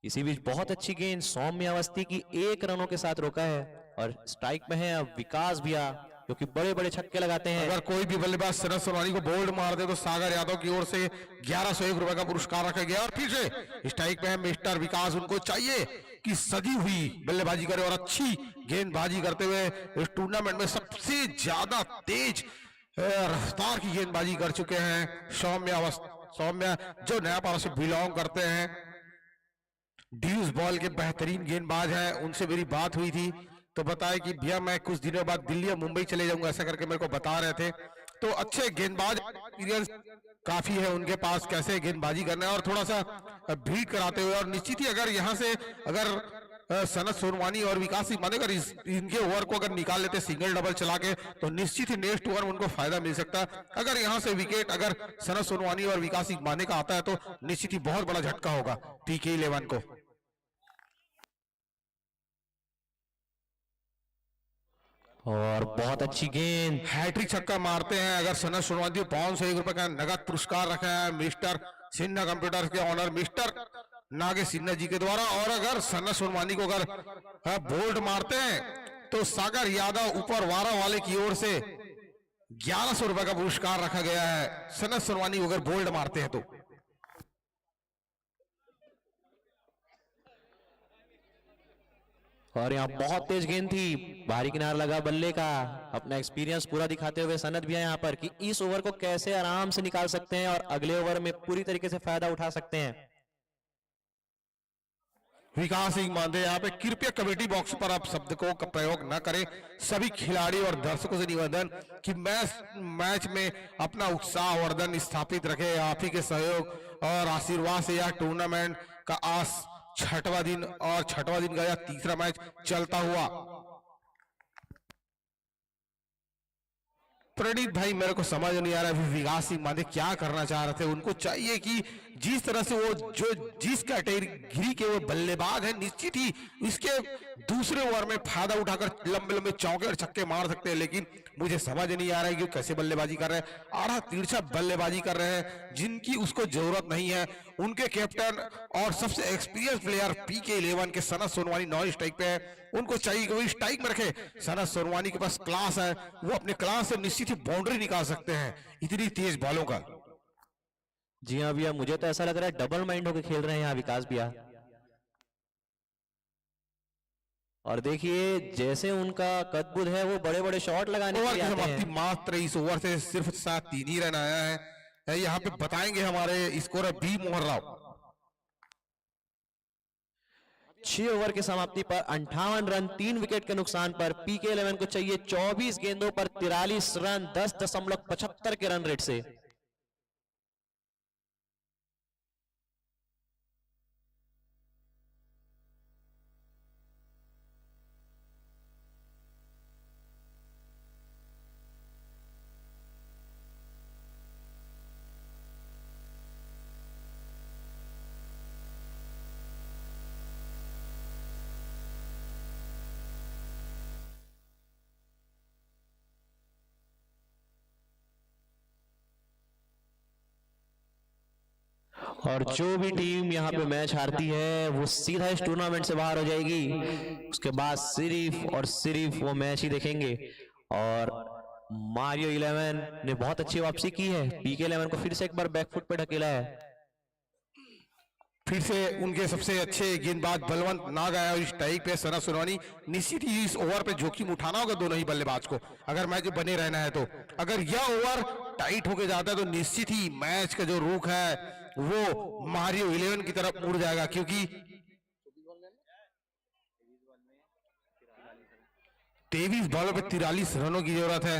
इसी बीच बहुत अच्छी गेंद सौम्य अवस्थी की 1 रनों के साथ रोका है और स्ट्राइक में है अब विकास भैया, जो कि बड़े बड़े छक्के लगाते हैं। अगर कोई भी बल्लेबाज सनत सोनवानी को बोल्ड मार दे तो सागर यादव की ओर से 1101 रुपए का पुरस्कार रखा गया। और फिर से स्ट्राइक में है मिस्टर विकास, उनको चाहिए कि सजी हुई बल्लेबाजी करे और अच्छी गेंदबाजी करते हुए इस टूर्नामेंट में सबसे ज्यादा तेज रफ्तार की गेंदबाजी कर चुके हैं सौम्य जो नयापाड़ा से बिलोंग करते हैं, ड्यूस बॉल के बेहतरीन गेंदबाज हैं। उनसे मेरी बात हुई थी तो बताया कि भैया मैं कुछ दिनों बाद दिल्ली या मुंबई चले जाऊंगा, ऐसा करके मेरे को बता रहे थे। तो अच्छे गेंदबाज एक्सपीरियंस काफी है उनके पास, कैसे गेंदबाजी करना है और थोड़ा सा भीड़ कराते हुए। और निश्चित ही अगर यहाँ से अगर सनत सोनवानी और विकास सिंह माने अगर इनके ओवर को अगर निकाल लेते सिंगल डबल चला के तो निश्चित ही नेक्स्ट ओवर में उनको फायदा मिल सकता है। अगर यहाँ से विकेट अगर सनत सोनवानी और विकास सिंह माने का आता है तो निश्चित ही बहुत बड़ा झटका होगा पीके 11 को। और बहुत अच्छी गेंद, हैट्रिक छक्का मारते हैं अगर सनत सोनवानी 501 रुपए का नगद पुरस्कार रखा है मिस्टर सिन्हा कंप्यूटर्स के ऑनर मिस्टर नागेश सिन्हा जी के द्वारा। और अगर सनत सोनवानी को अगर बोल्ड मारते हैं तो सागर यादव ऊपर वारा वाले की ओर से 1100 रुपए का पुरस्कार रखा गया है सनत सोनवानी को अगर बोल्ड मारते हैं तो। और यहाँ बहुत तेज गेंद थी, बाहरी किनारा लगा बल्ले का, अपना एक्सपीरियंस पूरा दिखाते हुए सनत भी है यहाँ पर कि इस ओवर को कैसे आराम से निकाल सकते हैं और अगले ओवर में पूरी तरीके से फायदा उठा सकते हैं। विकास सिंह मांदे यहाँ पे कृपया कमेटी बॉक्स पर आप शब्द को का प्रयोग न करें। सभी खिलाड़ी और दर्शकों से निवेदन कि मैच में अपना उत्साहवर्धन स्थापित रखें। आप ही के सहयोग और आशीर्वाद से यह टूर्नामेंट का आज छठवां दिन का यह तीसरा मैच चलता हुआ। प्रणीत भाई मेरे को समझ नहीं आ रहा है विकास सिंह मांदे क्या करना चाह रहे थे। उनको चाहिए कि जिस तरह से वो जिस कैटेगरी के वो बल्लेबाज है, निश्चित ही इसके दूसरे ओवर में फायदा उठाकर लंबे लंबे चौके और छक्के मार सकते हैं, लेकिन मुझे समझ नहीं आ रहा है कि कैसे बल्लेबाजी कर रहे हैं। आड़ा तिरछा बल्लेबाजी कर रहे हैं जिनकी उसको जरूरत नहीं है। उनके कैप्टन और सबसे एक्सपीरियंस प्लेयर PK11 के सनत सोनवानी 9 स्ट्राइक पे है। उनको चाहिए कि वो स्ट्राइक में रखे। सनत सोनवानी के पास क्लास है, वो अपने क्लास से निश्चित ही बाउंड्री निकाल सकते हैं इतनी तेज बॉलों का। जी हाँ भैया, मुझे तो ऐसा लग रहा है डबल माइंड होकर खेल रहे हैं यहाँ विकास भैया। और देखिए जैसे उनका कदबुद है वो बड़े बड़े शॉट लगाने के लिए आते हैं। मात्र इस ओवर से सिर्फ 3 ही रन आया है। यहाँ पे बताएंगे हमारे scorer B Mohan Rao. 6 over की समाप्ति पर 58 रन 3 विकेट के नुकसान पर PK11 को चाहिए 24 गेंदों पर 43 रन 10.75 के रन रेट से। और जो भी टीम यहाँ पे मैच हारती है वो सीधा इस टूर्नामेंट से बाहर हो जाएगी। उसके बाद सिर्फ और सिर्फ वो मैच ही देखेंगे। और मारियो 11 ने बहुत अच्छी वापसी की है। PK11 को फिर से एक बार बैकफुट पे ढकेला है। फिर से उनके सबसे अच्छे गेंदबाज बलवंत नाग आया इस टाइप पे। सनत सोनवानी निश्चित ही इस ओवर पे जोखिम उठाना होगा दोनों ही बल्लेबाज को अगर मैच बने रहना है। तो अगर यह ओवर टाइट होके जाता है तो निश्चित ही मैच का जो रुख है वो मारियो 11 की तरफ मुड़ जाएगा, क्योंकि 23 बॉलों पे 43 रनों की जरूरत है।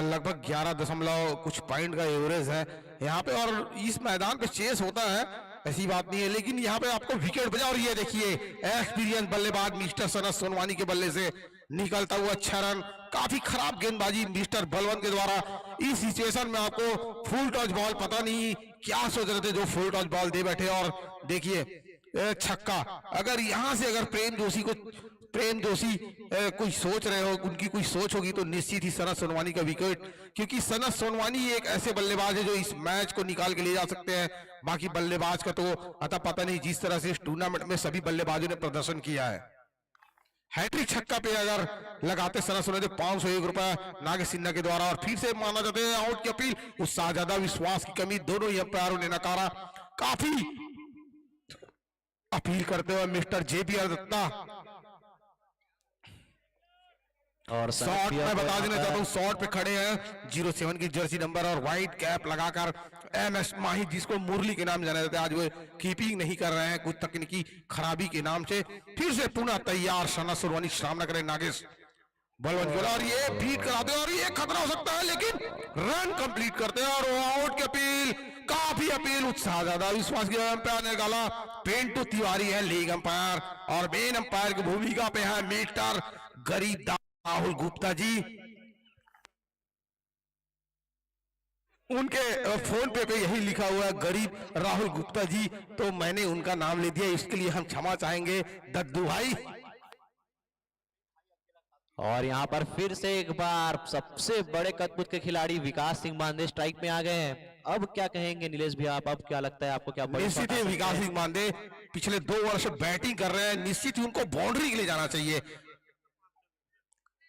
लगभग 11 कुछ पॉइंट का एवरेज है यहाँ पे। और इस मैदान पे चेस होता है, ऐसी बात नहीं है, लेकिन यहाँ पे आपको विकेट बजा। और ये देखिए एक्सपीरियंस बल्लेबाज मिस्टर सनत सोनवानी के बल्ले से निकलता हुआ 6 रन। काफी खराब गेंदबाजी मिस्टर बलवंत के द्वारा। इस सिचुएशन में आपको फुल टॉस बॉल, पता नहीं क्या सोच रहे थे जो फुल टॉस बॉल दे बैठे। और देखिए छक्का। अगर यहाँ से अगर प्रेम जोशी कोई सोच रहे हो, उनकी कोई सोच होगी तो निश्चित ही सनत सोनवानी का विकेट, क्योंकि सनत सोनवानी एक ऐसे बल्लेबाज है जो इस मैच को निकाल के ले जा सकते हैं। बाकी बल्लेबाज का तो अतः पता नहीं। जिस तरह से इस टूर्नामेंट में सभी बल्लेबाजों ने प्रदर्शन किया है, हैट्रिक छक्का पे अगर लगाते सनत सोनवानी 501 रुपए नागेश सिन्हा के द्वारा। और फिर से माना जाता है आउट की अपील। उत्साह ज्यादा विश्वास की कमी दोनों ही अंपायरों ने नकारा। काफी अपील करते हुए मिस्टर JPR दत्ता। और शॉट मैं बता देना चाहता हूँ, शॉट पे खड़े हैं 07 की जर्सी नंबर और व्हाइट कैप लगाकर MS माही, जिसको मुरली के नाम जाना जाता है। आज वो कीपिंग नहीं कर रहे हैं कुछ तकनीकी खराबी के नाम से। फिर से पुनः तैयार सनत सोनवानी सामना करें नागेश बलवंत। और ये बीट कराते हैं और ये खतरा हो सकता है, लेकिन रन कंप्लीट करते हैं और आउट की अपील। काफी अपील, उत्साह ज्यादा विश्वास की अंपायर ने निकाला। पेंटू तिवारी है लीग अंपायर और मेन अंपायर की भूमिका पे है मिस्टर गरीब राहुल गुप्ता जी। उनके फोन पे यही लिखा हुआ है गरीब राहुल गुप्ता जी, तो मैंने उनका नाम ले दिया, इसके लिए हम क्षमा चाहेंगे दद्दू भाई। और यहाँ पर फिर से एक बार सबसे बड़े कदबुद के खिलाड़ी विकास सिंह मांदे स्ट्राइक में आ गए हैं। अब क्या कहेंगे नीलेश भैया आप? अब क्या लगता है आपको? क्या निश्चित ही विकास सिंह मांदे पिछले 2 वर्ष बैटिंग कर रहे हैं, निश्चित ही उनको बाउंड्री के लिए जाना चाहिए।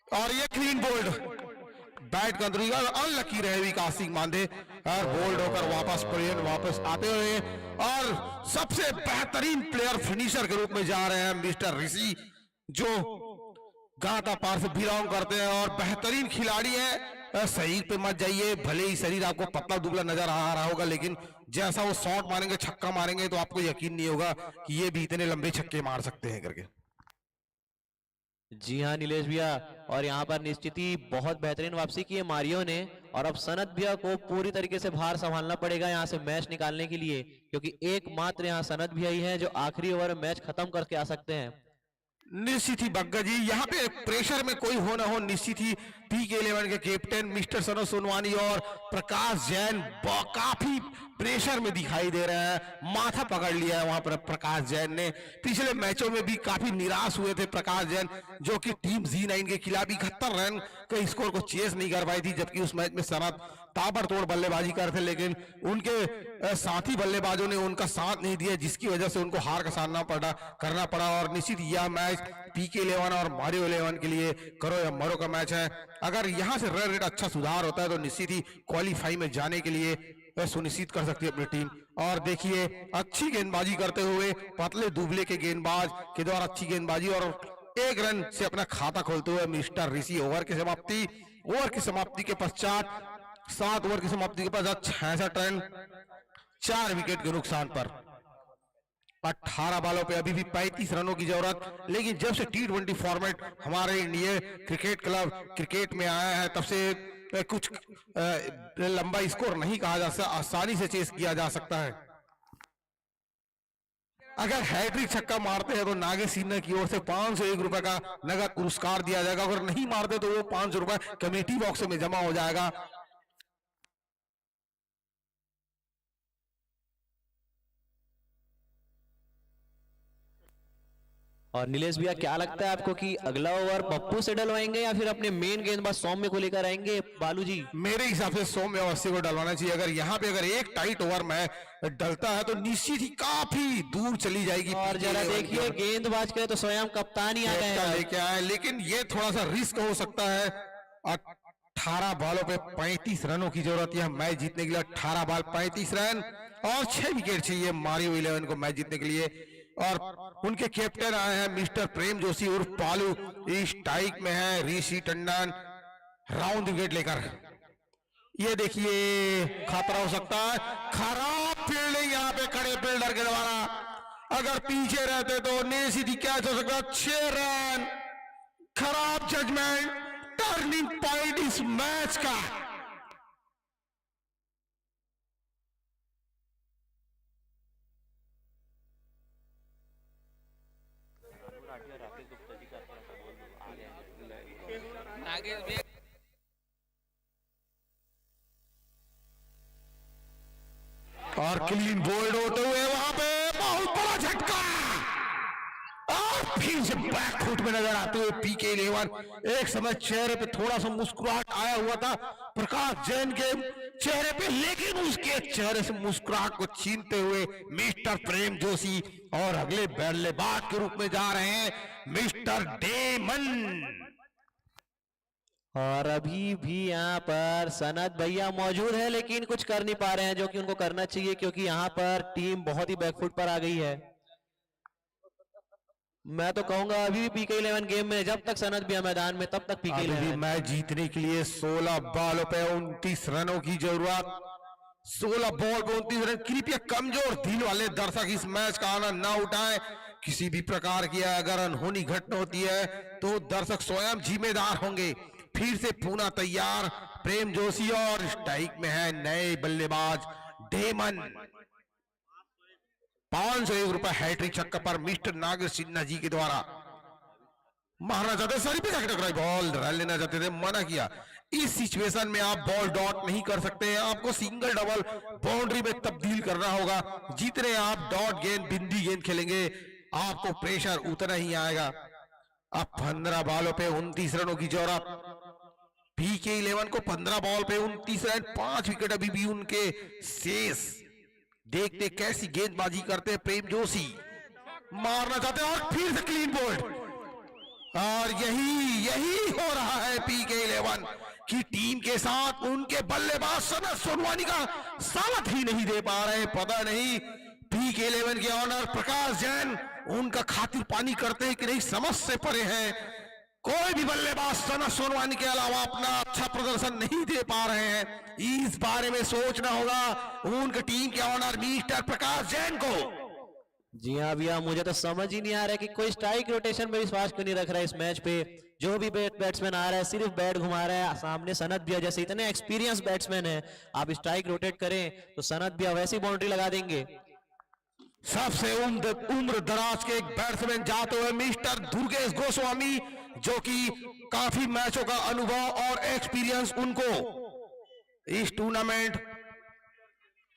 और ये क्लीन बोल्ड बैट कंट्री का अनलकी रहे विकास सिंह मांदे और बोल्ड होकर वापस आते हुए और सबसे बेहतरीन प्लेयर फिनिशर के रूप में जा रहे हैं मिस्टर ऋषि, जो गाता पार से बिलोंग करते हैं और बेहतरीन खिलाड़ी है। शरीर पे मत जाइए, भले ही शरीर आपको पतला दुबला नजर आ रहा होगा, लेकिन जैसा वो शॉट मारेंगे, छक्का मारेंगे, तो आपको यकीन नहीं होगा कि ये भी इतने लंबे छक्के मार सकते हैं करके। जी हाँ नीलेश भैया, और यहाँ पर निश्चित ही बहुत बेहतरीन वापसी की है मारियो ने, और अब सनत भैया को पूरी तरीके से भार संभालना पड़ेगा यहाँ से मैच निकालने के लिए, क्योंकि एकमात्र यहाँ सनत भैया ही है जो आखिरी ओवर में मैच खत्म करके आ सकते हैं। निश्चित ही बग्गा जी, यहाँ पे प्रेशर में कोई हो ना हो, निश्चित ही PK11 के कैप्टन मिस्टर सनोज सोनवानी और प्रकाश जैन काफी प्रेशर में दिखाई दे रहे हैं। माथा पकड़ लिया है वहां पर प्रकाश जैन ने। पिछले मैचों में भी काफी निराश हुए थे प्रकाश जैन, जो कि टीम Z9 के खिलाफ 71 रन के स्कोर को चेस नहीं कर पाई थी, जबकि उस मैच में सनत ताबड़तोड़ बल्लेबाजी कर थे, लेकिन उनके साथी बल्लेबाजों ने उनका साथ नहीं दिया, जिसकी वजह से उनको हार का सामना करना पड़ा। और निश्चित यह मैच PK11 और मारियो 11 के लिए करो या मरो का मैच है। अगर यहां से रन रेट अच्छा सुधार होता है तो निश्चित ही क्वालिफाई में जाने के लिए सुनिश्चित कर सकती है अपनी टीम। और देखिए अच्छी गेंदबाजी करते हुए पतले दुबले के गेंदबाज के द्वारा अच्छी गेंदबाजी और 1 रन से अपना खाता खोलते हुए मिस्टर ऋषि ओवर की समाप्ति के पश्चात 7 ओवर की समाप्ति के पश्चात 66 रन 4 विकेट के नुकसान पर 18 बॉलों पे अभी भी 35 रनों की जरूरत। लेकिन जब से T20 फॉर्मेट हमारे इंडिया क्रिकेट क्लब क्रिकेट में आया है, तब से कुछ लंबा स्कोर नहीं कहा जा सकता, आसानी से चेस किया जा सकता है। अगर हैट्रिक छक्का मारते हैं तो नागे सिन्हा की ओर से 501 रुपए का नगद पुरस्कार दिया जाएगा। अगर नहीं मारते तो वो 500 रुपए कमेटी बॉक्स में जमा हो जाएगा। और नीलेश भैया क्या लगता है आपको कि अगला ओवर पप्पू से डलवाएंगे या फिर अपने मेन गेंदबाज सौम्य को लेकर आएंगे बालू जी? मेरे हिसाब से सौम्य अवस्थी को डलवाना चाहिए। अगर यहाँ पे एक टाइट ओवर में डलता है तो निश्चित ही काफी दूर चली जाएगी। और जरा देखिए गेंदबाज के तो स्वयं कप्तान ही आ गए हैं लेके आए, लेकिन ये थोड़ा सा रिस्क हो सकता है। 18 बॉलों पे 35 रनों की जरूरत है मैच जीतने के लिए। 18 बॉल 35 रन और 6 विकेट चाहिए मारियो 11 को मैच जीतने के लिए। और उनके कैप्टन आए हैं मिस्टर प्रेम जोशी उर्फ पालू, इस स्ट्राइक में है ऋषि टंडन राउंड विकेट लेकर। ये देखिए खतरा हो सकता है, खराब फील्डिंग यहाँ पे खड़े फील्डर के द्वारा। अगर पीछे रहते तो निश्चित ही कैच हो सकता। 6 रन, खराब जजमेंट, टर्निंग पॉइंट इस मैच का। और क्लीन बोल्ड होते हुए वहां पे बहुत बड़ा झटका और फिर से बैक फुट में नजर आते हुए PK11। एक समय चेहरे पे थोड़ा सा मुस्कुराहट आया हुआ था प्रकाश जैन के चेहरे पे, लेकिन उसके चेहरे से मुस्कुराहट को छीनते हुए मिस्टर प्रेम जोशी और अगले बल्लेबाज के रूप में जा रहे हैं मिस्टर डेमन। और अभी भी यहाँ पर सनत भैया मौजूद है, लेकिन कुछ कर नहीं पा रहे हैं जो कि उनको करना चाहिए, क्योंकि यहाँ पर टीम बहुत ही बैकफुट पर आ गई है। मैं तो कहूंगा अभी भी PK11 गेम में, जब तक सनत भैया मैदान में तब तक PK11 मैच जीतने के लिए 16 बॉलों पे 29 रनों की जरूरत। 16 बॉल पे 29 रन। कृपया कमजोर दिल वाले दर्शक इस मैच का आनंद ना उठाएं। किसी भी प्रकार की अगर अनहोनी घटना होती है तो दर्शक स्वयं जिम्मेदार होंगे। फिर से पुनः तैयार प्रेम जोशी और स्ट्राइक में है नए बल्लेबाज डेमन। 501 रुपए हैट्रिक छक्का पर मिस्टर नागर सिन्हा जी के द्वारा मारना चाहते, सरी पे जाकर टकराई बॉल, रन लेना चाहते थे, मना किया। इस सिचुएशन में आप बॉल डॉट नहीं कर सकते हैं, आपको सिंगल डबल बाउंड्री में तब्दील करना होगा। जितने आप डॉट गेंद बिंदी गेंद खेलेंगे आपको प्रेशर उतना ही आएगा। अब 15 बॉलों पे 29 रनों की जरूरत। PK11 को 15 बॉल पे 29 रन, 5 विकेट अभी भी उनके शेष। देखते कैसी गेंदबाजी करते हैं प्रेम जोशी, मारना चाहते हैं और फिर से क्लीन बोल्ड। और यही हो रहा है PK11 की टीम के साथ। उनके बल्लेबाज सनत सोनवानी का साथ ही नहीं दे पा रहे। पता नहीं PK11 के ऑनर प्रकाश जैन उनका खातिर पानी करते हैं कि नहीं, समझ से परे हैं। कोई भी बल्लेबाज सना सोनवानी के अलावा अपना अच्छा प्रदर्शन नहीं दे पा रहे हैं। इस बारे में सोचना होगा उनकी टीम के ऑनर मिस्टर प्रकाश जैन को। जी हाँ भैया, मुझे तो समझ ही नहीं आ रहा है कि कोई स्ट्राइक रोटेशन में विश्वास क्यों नहीं रख रहा है इस मैच पे। जो भी बैट्समैन आ रहा है सिर्फ बैट घुमा रहा है। सामने सनत भैया जैसे इतने एक्सपीरियंस बैट्समैन है, आप स्ट्राइक रोटेट करें तो सनत भैया वैसी बाउंड्री लगा देंगे। सबसे उम्र दराज के एक बैट्समैन जाते हुए मिस्टर दुर्गेश गोस्वामी, जो कि काफी मैचों का अनुभव और एक्सपीरियंस उनको इस टूर्नामेंट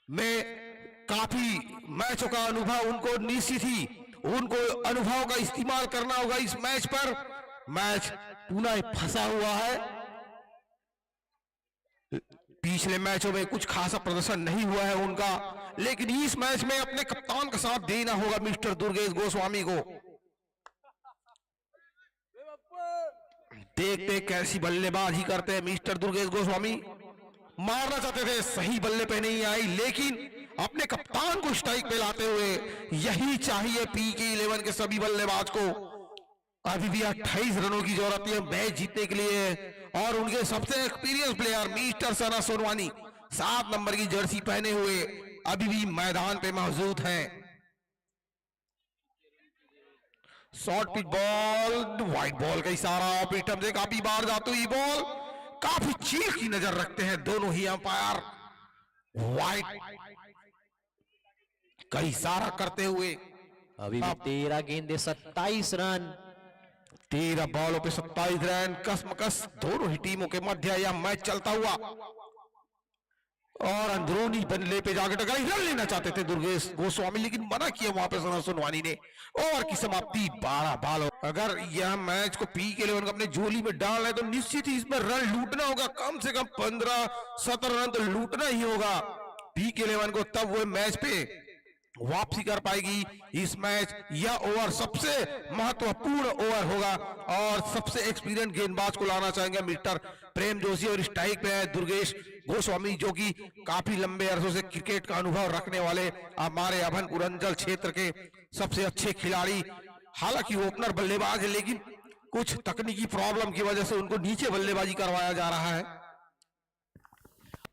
में काफी मैचों का अनुभव उनको निश्चित ही उनको अनुभव का इस्तेमाल करना होगा इस मैच पर। मैच पुनः फंसा हुआ है। पिछले मैचों में कुछ खासा प्रदर्शन नहीं हुआ है उनका, लेकिन इस मैच में अपने कप्तान का साथ देना होगा मिस्टर दुर्गेश गोस्वामी को। देखते कैसी बल्लेबाजी करते हैं मिस्टर दुर्गेश गोस्वामी। मारना चाहते थे, सही बल्ले पे नहीं आई, लेकिन अपने कप्तान को स्ट्राइक पे लाते हुए यही चाहिए PK11 के सभी बल्लेबाज को। अभी भी 28 रनों की जरूरत है मैच जीतने के लिए, और उनके सबसे एक्सपीरियंस प्लेयर मिस्टर सना सोनवानी 7 नंबर की जर्सी पहने हुए अभी भी मैदान पे मौजूद हैं। Short pitch ball, white ball का इशारा पीठम से काफी बार जाती हुई बॉल। काफी चीख की नजर रखते हैं दोनों ही अंपायर, वाइट का इशारा करते हुए। अभी भी 13 गेंदे 27 रन, 13 बॉलों पे 27 रन। कसमकस दोनों ही टीमों के मध्य यह मैच चलता हुआ, और अंदरूनी बल्ले पे जाकर टकराई। रन लेना चाहते थे दुर्गेश गोस्वामी, लेकिन मना किया वहां पे सना सोनवानी ने। ओवर की समाप्ति 12 बॉल। अगर यह मैच को PK11 को अपने झोली में डालना है तो निश्चित ही इसमें रन लूटना होगा, कम से कम 15-17 रन तो लूटना ही होगा PK11 को, तब वो मैच पे वापसी कर पाएगी। इस मैच यह ओवर सबसे महत्वपूर्ण ओवर होगा, और सबसे एक्सपीरियंस गेंदबाज को लाना चाहेंगे मिस्टर प्रेम जोशी, और स्ट्राइक पे है दुर्गेश गोस्वामी, जो कि काफी लंबे अरसों से क्रिकेट का अनुभव रखने वाले हमारे अभनपुर अंचल क्षेत्र के सबसे अच्छे खिलाड़ी। हालांकि ओपनर बल्लेबाज है, लेकिन कुछ तकनीकी प्रॉब्लम की वजह से उनको नीचे बल्लेबाजी करवाया जा रहा है।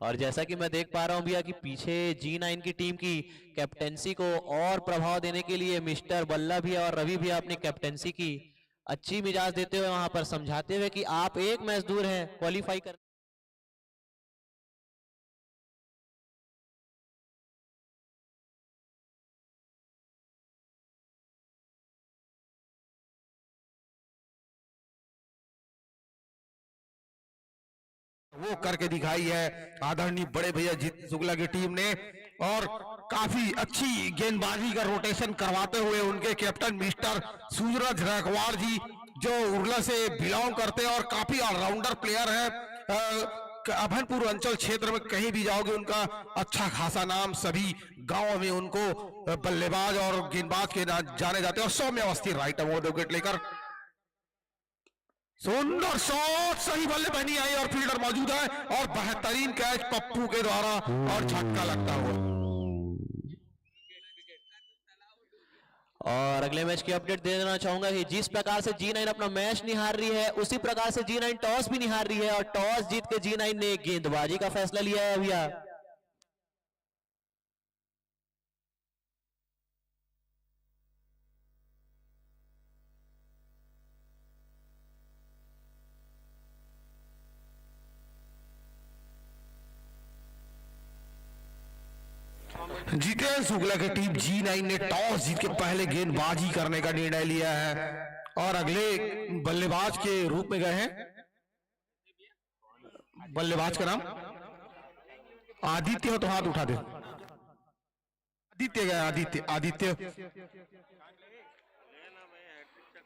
और जैसा कि मैं देख पा रहा हूं भैया कि पीछे G9 की टीम की कैप्टेंसी को और प्रभाव देने के लिए मिस्टर बल्ला भैया और रवि भैया अपनी कैप्टेंसी की अच्छी मिजाज देते हुए वहां पर समझाते हुए कि आप एक मैच दूर हैं क्वालिफाई कर। वो करके दिखाई है आदरणीय बड़े भैया जीत शुक्ला की टीम ने, और काफी अच्छी गेंदबाजी का रोटेशन करवाते हुए उनके कैप्टन मिस्टर सूरज रखवाड़ जी, जो उर्ला से बिलोंग करते हैं और काफी ऑलराउंडर प्लेयर है। अभनपुर अंचल क्षेत्र में कहीं भी जाओगे उनका अच्छा खासा नाम, सभी गांवों में उनको बल्लेबाज और गेंदबाज के जाने जाते हैं। और सौम्य अवस्थी राइट अवॉर्ड विकेट लेकर सुंदर शॉट, सही बल्ले पे नहीं आई और फील्डर मौजूद है, और बेहतरीन कैच पप्पू के द्वारा और झटका लगता हुआ। और अगले मैच की अपडेट दे देना चाहूंगा कि जिस प्रकार से G9 अपना मैच नहीं हार रही है, उसी प्रकार से G9 टॉस भी नहीं हार रही है, और टॉस जीत के G9 ने गेंदबाजी का फैसला लिया है भैया। जितेंद्र शुक्ला की टीम G9 ने टॉस जीत के पहले गेंदबाजी करने का निर्णय लिया है, और अगले बल्लेबाज के रूप में गए हैं। बल्लेबाज का नाम आदित्य हो तो हाथ उठा दे। आदित्य गए, आदित्य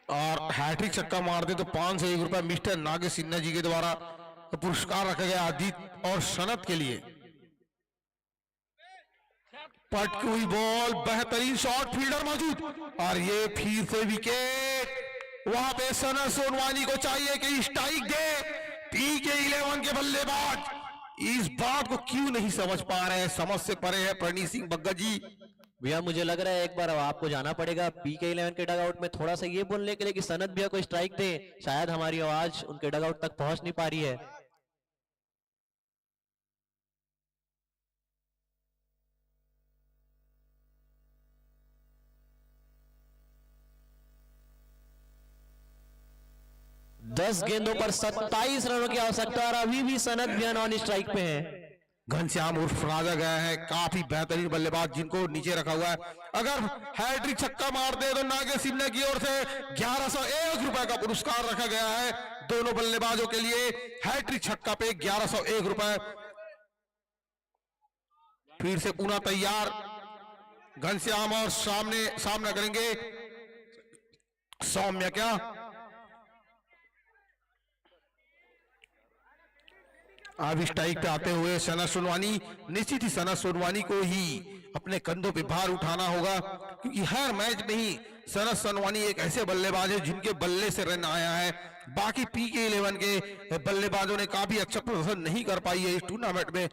और हैट्रिक छक्का मार दे तो 501 रुपए मिस्टर नागेश सिन्हा जी के द्वारा पुरस्कार रखा गया आदित्य और सनत के लिए। पटकी हुई बॉल, बेहतरीन शॉट, फील्डर मौजूद, और ये फिर से विकेट। वहां पे सना सोनवानी को चाहिए कि स्ट्राइक दे। PK11 के बल्लेबाज इस बात को क्यों नहीं समझ पा रहे हैं, समझ से परे है प्रणीत सिंह बग्गा जी। भैया मुझे लग रहा है एक बार अब आपको जाना पड़ेगा PK11 के डगआउट में थोड़ा सा ये बोलने के लिए कि सनत भैया को स्ट्राइक दे, शायद हमारी आवाज उनके डगआउट तक पहुंच नहीं पा रही है। दस गेंदों पर 27 रनों की आवश्यकता और अभी भी सनत भैया नॉन स्ट्राइक पे हैं। घनश्याम उर्फ राजा गया है, काफी बेहतरीन बल्लेबाज जिनको नीचे रखा हुआ है। अगर हैट्रिक छक्का मार दे तो नागेश सिन्हा की ओर से 1101 रुपए का पुरस्कार रखा गया है दोनों बल्लेबाजों के लिए। हैट्रिक छक्का पे 1101 रुपए। फिर से पुनः तैयार घनश्याम और सामना करेंगे सौम्य। क्या अब स्ट्राइक पे आते हुए सना सोनवानी, निश्चित ही सना सोनवानी को ही अपने कंधों पे भार उठाना होगा, क्योंकि हर मैच में ही सना सोनवानी एक ऐसे बल्लेबाज है जिनके बल्ले से रन आया है। बाकी PK11 के बल्लेबाजों ने काफी अच्छा प्रदर्शन नहीं कर पाई है इस टूर्नामेंट में।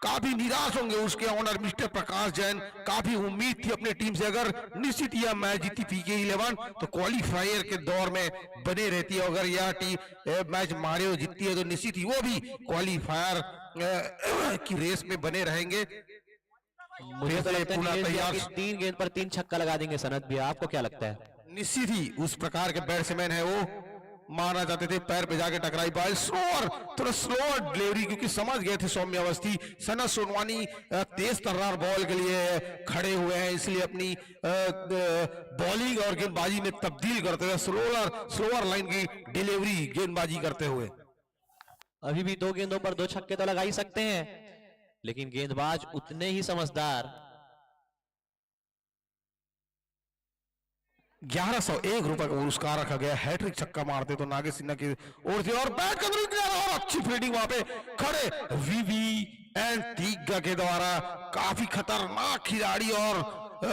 काफी निराश होंगे उसके ऑनर मिस्टर प्रकाश जैन। काफी उम्मीद थी अपने टीम से, अगर निश्चित यह मैच जीती PK11 तो क्वालिफायर के दौर में बने रहती है। अगर यह टीम मैच मारियो जीतती है तो निश्चित ही वो भी क्वालिफायर की रेस में बने रहेंगे। मुझे तो लगता है कि 3 गेंद पर 3 छक्का लगा देंगे सनत भैया, आपको क्या लगता है? निश्चित ही उस प्रकार के बैट्समैन है वो, मारना चाहते थे, पैर पे जाके टकराई बॉल। थोड़ा स्लोअर डिलीवरी, क्योंकि समझ गए थे सौम्य अवस्थी सना सोनवानी तेज तर्रार बॉल के लिए खड़े हुए हैं, इसलिए अपनी बॉलिंग और गेंदबाजी में तब्दील करते हुए स्लोअर लाइन की डिलीवरी गेंदबाजी करते हुए। अभी भी 2 गेंदों पर 2 छक्के तो लगा ही सकते हैं, लेकिन गेंदबाज उतने ही समझदार। 1101 रुपए का पुरस्कार रखा गया। हैट्रिक छक्का मारते तो नागेश सिन्हा की ओर से, और बैट का और अच्छी फील्डिंग वहां पे खड़े VVN तीगा के द्वारा। काफी खतरनाक खिलाड़ी और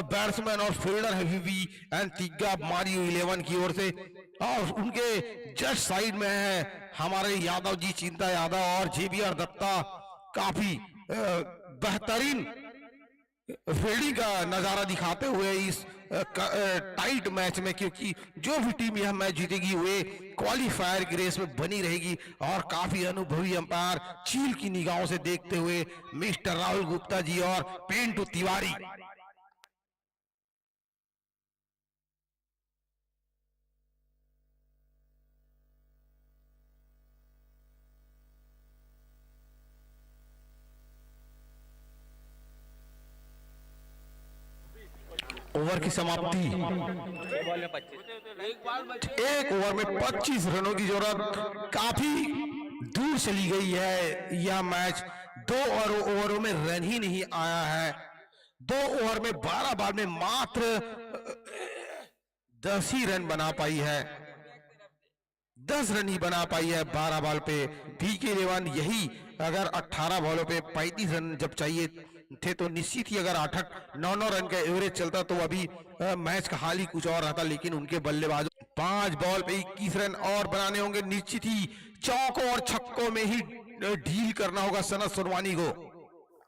बैट्समैन और फील्डर है VVN तीगा मारियो 11 की ओर से, और उनके जस्ट साइड में है हमारे यादव जी, चिंता यादव और JBR दत्ता। काफी बेहतरीन फील्डिंग का नजारा दिखाते हुए इस टाइट मैच में, क्योंकि जो भी टीम यह मैच जीतेगी वे क्वालिफायर की रेस में बनी रहेगी। और काफी अनुभवी अंपायर चील की निगाहों से देखते हुए मिस्टर राहुल गुप्ता जी और पेंटू तिवारी। ओवर की समाप्ति, एक ओवर में 25 रनों की जरूरत। काफी दूर चली गई है यह मैच। 2 ओवरों में रन ही नहीं आया है। 2 ओवर में 12 बॉल में मात्र 10 ही रन बना पाई है, 10 रन ही बना पाई है 12 बॉल पे। PK11 यही अगर 18 बॉलों पे 35 रन जब चाहिए थे तो निश्चित ही अगर 8-9 रन का एवरेज चलता तो अभी मैच का हाल ही कुछ और रहता। लेकिन उनके बल्लेबाजों 5 बॉल पे 21 रन और बनाने होंगे। निश्चित ही चौकों और छक्कों में ही डील करना होगा सनत सोनवानी को।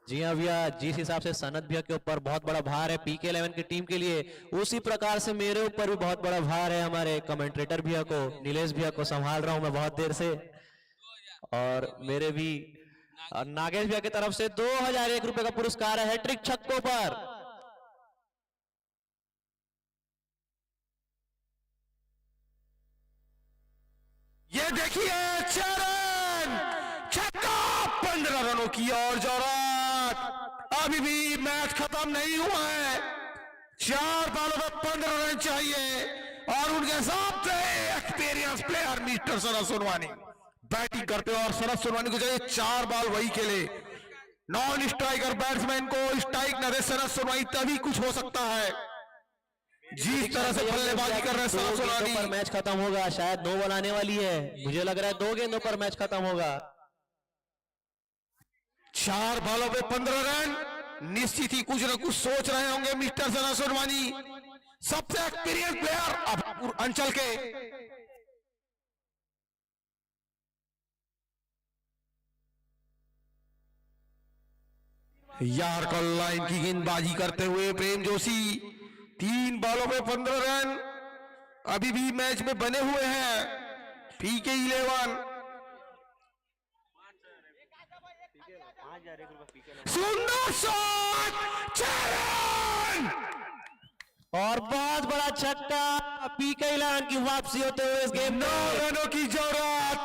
जी हाँ भैया, जिस हिसाब से सनत भैया के ऊपर बहुत बड़ा भार है PK11 की टीम के लिए, उसी प्रकार से मेरे ऊपर भी बहुत बड़ा भार है। हमारे कमेंट्रेटर भैया को, नीलेश भैया को संभाल रहा हूं मैं बहुत देर से, और मेरे भी नागेश भैया की तरफ से 2001 रुपए का पुरस्कार है हैट्रिक छक्कों पर। ये देखिए चरण छक्का, 15 रनों की और जरूरत। अभी भी मैच खत्म नहीं हुआ है। 4 बॉलों में 15 रन चाहिए, और उनके सबसे experience player mister Sanat Sonwani batting करते हैं। और सनत सोनवानी को चाहिए 4 बॉल वही खेले। नॉन स्ट्राइकर बैट्समैन को स्ट्राइक न दे सनत सोनवानी, तभी कुछ हो सकता है। जिस तरह से बल्लेबाजी कर रहे हैं सनत सोनवानी, पर मैच खत्म होगा। शायद 9 बॉल आने वाली है, मुझे लग रहा है 2 गेंदों पर मैच खत्म होगा। 4 बॉलों पे 15 रन। निश्चित ही कुछ न कुछ सोच रहे होंगे मिस्टर सनत सोनवानी, सबसे एक्सपीरियंस प्लेयर अब अंचल के। यार्कर लाइन की गेंदबाजी करते हुए प्रेम जोशी 3 बॉलों में 15 रन अभी भी मैच में बने हुए हैं। पीके 11 सुंदर शॉट 4 रन और बहुत बड़ा छक्का पीके 11 की वापसी होते हुए इस गेम 9 रनों की जरूरत।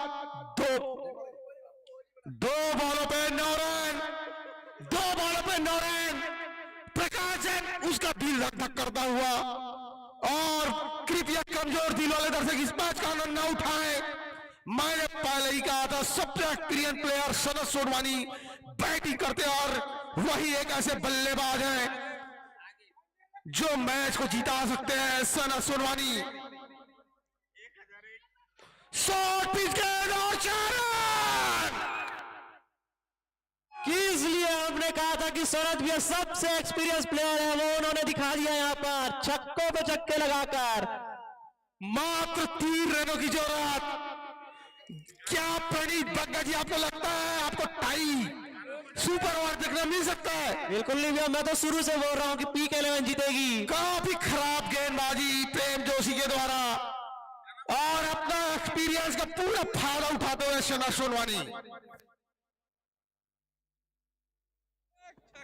दो बॉलों पे 9 रन, 2 बॉलों पे 9 रन। प्रकाश जैन उसका दिल धक धक करता हुआ और कृपया कमजोर दिल वाले दर्शक इस मैच का आनंद न उठाएं। मैंने पहले ही कहा था सबसे experience player Sanat Sonwani batting करते और वही एक ऐसे बल्लेबाज हैं जो मैच को जिता सकते हैं। सनत सोनवानी शॉट पिच गेंद और 4 रन। इसलिए हमने कहा था कि सनत भी सबसे एक्सपीरियंस प्लेयर है, वो उन्होंने दिखा दिया यहाँ पर छक्कों पे छक्के लगाकर। मात्र 3 रनों की जरूरत। क्या प्रणीत बग्गा जी आपको लगता है आपको टाई सुपर ओवर देखना मिल सकता है? बिल्कुल नहीं भैया, मैं तो शुरू से बोल रहा हूँ कि पीके 11 जीतेगी। काफी खराब गेंदबाजी प्रेम जोशी के द्वारा और अपना एक्सपीरियंस का पूरा फायदा उठाते हुए सनत सोनवानी।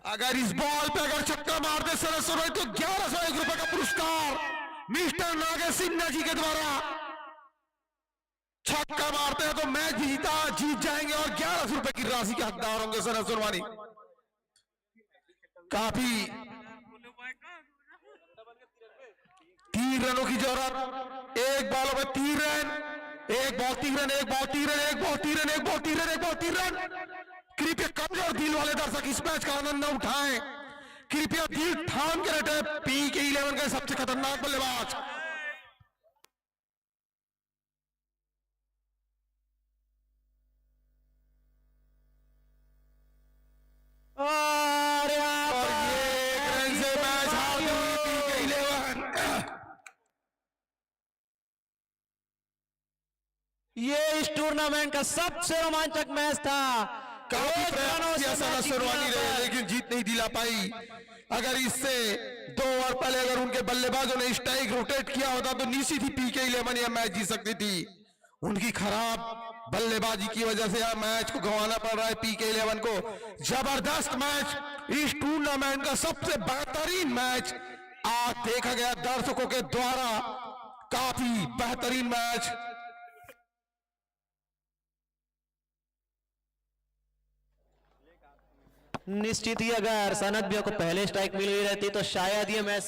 अगर इस बॉल पे अगर छक्का मारते सनत सोनवानी तो 1101 रुपए का पुरस्कार मिस्टर नागेश सिन्हा जी के द्वारा। छक्का मारते हैं तो मैच जीत जाएंगे और 1100 रुपए की राशि के हकदार होंगे सनत सोनवानी। काफी 3 रनों की जरूरत। 1 बॉल में 3 run, 1 ball 3 run, 1 ball 3 run, 1 ball 3 run, 1 ball 3 run, 1 ball 3 run. कृपया कमजोर दिल वाले दर्शक इस मैच का आनंद न उठाएं। कृपया दिल थाम के रटे पीके 11 का सबसे खतरनाक बल्लेबाज। और ये एक रन से मैच हार गई पीके 11। ये इस टूर्नामेंट का सबसे रोमांचक मैच था। काफी एक प्रयास रनों किया से सनत मैच सोनवानी जीतना ने था। लेकिन जीत नहीं दिला पाई। अगर इससे 2 ओवर पहले अगर उनके बल्लेबाजों ने स्ट्राइक रोटेट किया होता तो निश्चित ही पीके 11 यह मैच जीत सकती थी। उनकी खराब बल्लेबाजी की वजह से यह मैच को गंवाना पड़ रहा है पीके 11 को। जबरदस्त मैच, इस टूर्नामेंट का सबसे बेहतरीन मैच आज देखा गया दर्शकों के द्वारा। काफी बेहतरीन मैच। निश्चित ही अगर सनत भैया को पहले स्ट्राइक मिल गई रहती तो शायद ये मैच